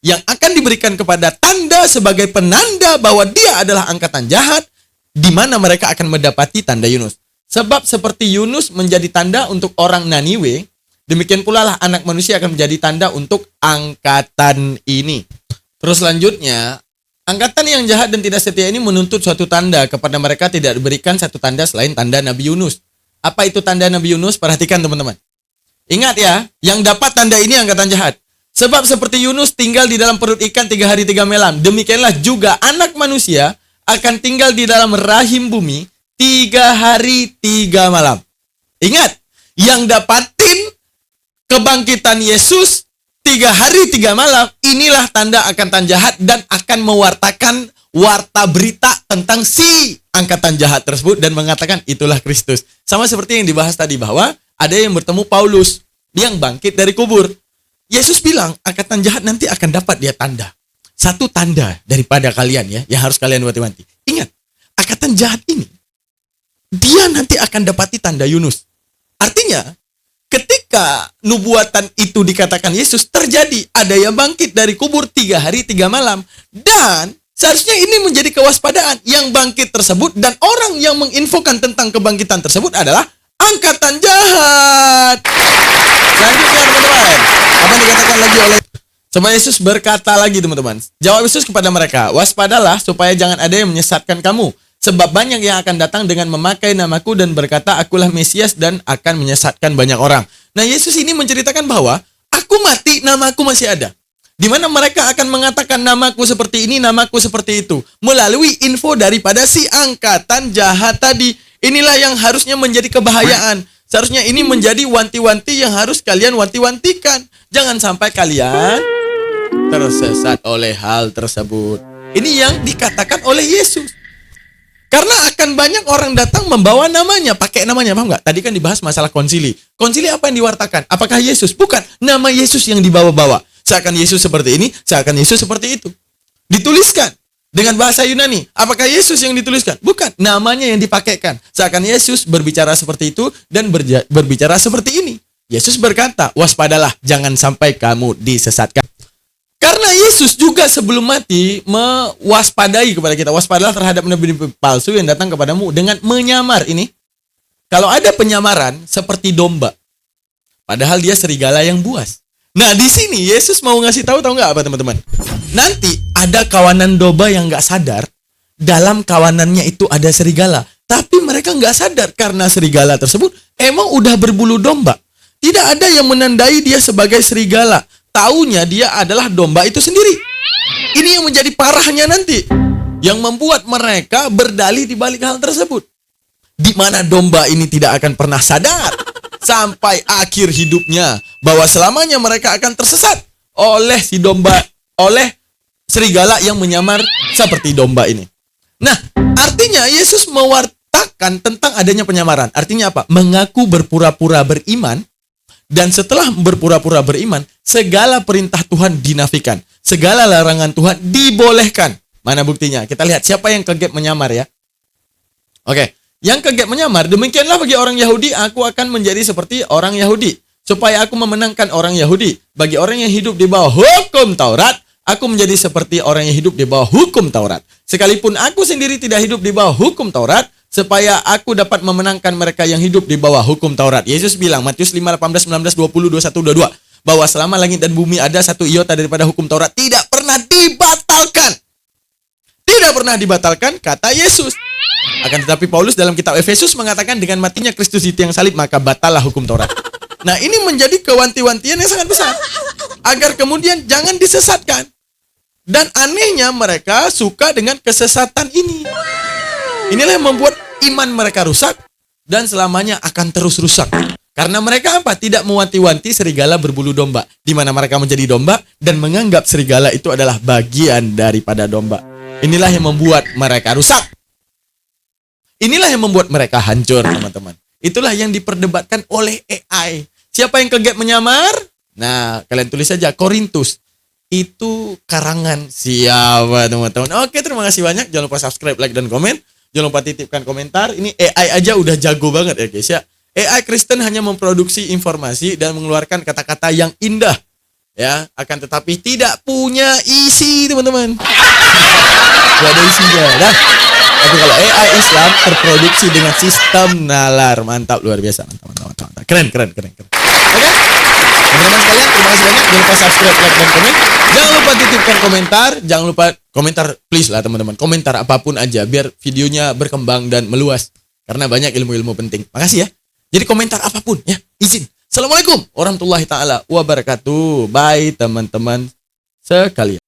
yang akan diberikan kepada tanda sebagai penanda bahwa dia adalah angkatan jahat, di mana mereka akan mendapati tanda Yunus. Sebab seperti Yunus menjadi tanda untuk orang Naniwe, demikian pula lah anak manusia akan menjadi tanda untuk angkatan ini. Terus selanjutnya, angkatan yang jahat dan tidak setia ini menuntut suatu tanda. Kepada mereka tidak diberikan satu tanda selain tanda Nabi Yunus. Apa itu tanda Nabi Yunus? Perhatikan teman-teman. Ingat ya, yang dapat tanda ini angkatan jahat. Sebab seperti Yunus tinggal di dalam perut ikan 3 hari 3 malam, demikianlah juga anak manusia akan tinggal di dalam rahim bumi 3 hari 3 malam. Ingat, yang dapatin kebangkitan Yesus 3 hari 3 malam, inilah tanda angkatan jahat dan akan mewartakan warta berita tentang si angkatan jahat tersebut dan mengatakan itulah Kristus. Sama seperti yang dibahas tadi bahwa ada yang bertemu Paulus yang bangkit dari kubur. Yesus bilang angkatan jahat nanti akan dapat dia tanda. Satu tanda daripada kalian ya, yang harus kalian wanti-wanti. Ingat, angkatan jahat ini dia nanti akan dapati tanda Yunus. Artinya, ketika nubuatan itu dikatakan Yesus terjadi, ada yang bangkit dari kubur 3 hari 3 malam. Dan seharusnya ini menjadi kewaspadaan. Yang bangkit tersebut dan orang yang menginfokan tentang kebangkitan tersebut adalah angkatan jahat. Selanjutnya teman-teman, apa yang dikatakan lagi oleh sama Yesus berkata lagi teman-teman. Jawab Yesus kepada mereka, waspadalah supaya jangan ada yang menyesatkan kamu. Sebab banyak yang akan datang dengan memakai namaku dan berkata, akulah Mesias dan akan menyesatkan banyak orang. Nah, Yesus ini menceritakan bahwa aku mati, namaku masih ada. Di mana mereka akan mengatakan namaku seperti ini, namaku seperti itu. Melalui info daripada si angkatan jahat tadi. Inilah yang harusnya menjadi kebahayaan. Seharusnya ini menjadi wanti-wanti yang harus kalian wanti-wantikan. Jangan sampai kalian tersesat oleh hal tersebut. Ini yang dikatakan oleh Yesus. Karena akan banyak orang datang membawa namanya, pakai namanya, paham nggak? Tadi kan dibahas masalah konsili. Konsili apa yang diwartakan? Apakah Yesus? Bukan, nama Yesus yang dibawa-bawa. Seakan Yesus seperti ini, seakan Yesus seperti itu. Dituliskan dengan bahasa Yunani. Apakah Yesus yang dituliskan? Bukan, namanya yang dipakaikan. Seakan Yesus berbicara seperti itu dan berbicara seperti ini. Yesus berkata, waspadalah, jangan sampai kamu disesatkan. Karena Yesus juga sebelum mati mewaspadai kepada kita. Waspadalah terhadap nabi-nabi palsu yang datang kepadamu dengan menyamar ini. Kalau ada penyamaran seperti domba. Padahal dia serigala yang buas. Nah di sini Yesus mau ngasih tahu nggak apa teman-teman? Nanti ada kawanan domba yang nggak sadar. Dalam kawanannya itu ada serigala. Tapi mereka nggak sadar karena serigala tersebut emang udah berbulu domba. Tidak ada yang menandai dia sebagai serigala. Taunya dia adalah domba itu sendiri. Ini yang menjadi parahnya nanti. Yang membuat mereka berdalih di balik hal tersebut. Di mana domba ini tidak akan pernah sadar. Sampai akhir hidupnya. Bahwa selamanya mereka akan tersesat. Oleh si domba. Oleh serigala yang menyamar seperti domba ini. Nah, artinya Yesus mewartakan tentang adanya penyamaran. Artinya apa? Mengaku berpura-pura beriman. Dan setelah berpura-pura beriman, segala perintah Tuhan dinafikan. Segala larangan Tuhan dibolehkan. Mana buktinya? Kita lihat siapa yang kegep menyamar ya. Oke, yang kegep menyamar, demikianlah bagi orang Yahudi, aku akan menjadi seperti orang Yahudi. Supaya aku memenangkan orang Yahudi. Bagi orang yang hidup di bawah hukum Taurat, aku menjadi seperti orang yang hidup di bawah hukum Taurat. Sekalipun aku sendiri tidak hidup di bawah hukum Taurat, supaya aku dapat memenangkan mereka yang hidup di bawah hukum Taurat. Yesus bilang, Matius 5, 18, 19, 20, 21, 22. Bahwa selama langit dan bumi ada satu iota daripada hukum Taurat. Tidak pernah dibatalkan. Tidak pernah dibatalkan, kata Yesus. Akan tetapi Paulus dalam kitab Efesus mengatakan dengan matinya Kristus di tiang salib, maka batallah hukum Taurat. Nah ini menjadi kewanti-wantian yang sangat besar. Agar kemudian jangan disesatkan. Dan anehnya mereka suka dengan kesesatan ini. Inilah yang membuat iman mereka rusak dan selamanya akan terus rusak. Karena mereka apa? Tidak mewanti-wanti serigala berbulu domba. Di mana mereka menjadi domba dan menganggap serigala itu adalah bagian daripada domba. Inilah yang membuat mereka rusak. Inilah yang membuat mereka hancur, teman-teman. Itulah yang diperdebatkan oleh AI. Siapa yang kegep menyamar? Nah, kalian tulis saja Korintus. Itu karangan siapa, teman-teman? Oke, terima kasih banyak. Jangan lupa subscribe, like, dan komen. Jangan lupa titipkan komentar. Ini AI aja udah jago banget ya guys ya. AI Kristen hanya memproduksi informasi dan mengeluarkan kata-kata yang indah. ya, akan tetapi tidak punya isi, teman-teman. Gak ada isinya. Nah, tapi kalau AI Islam terproduksi dengan sistem nalar, mantap, luar biasa, mantap. Keren. Oke? Teman-teman sekalian, terima kasih banyak. Jangan lupa subscribe, like, dan komen. Jangan lupa titipkan komentar. Jangan lupa komentar, please lah teman-teman. Komentar apapun aja, biar videonya berkembang dan meluas. Karena banyak ilmu-ilmu penting. Makasih ya. Jadi komentar apapun ya, izin. Assalamualaikum warahmatullahi ta'ala wabarakatuh. Bye teman-teman sekalian.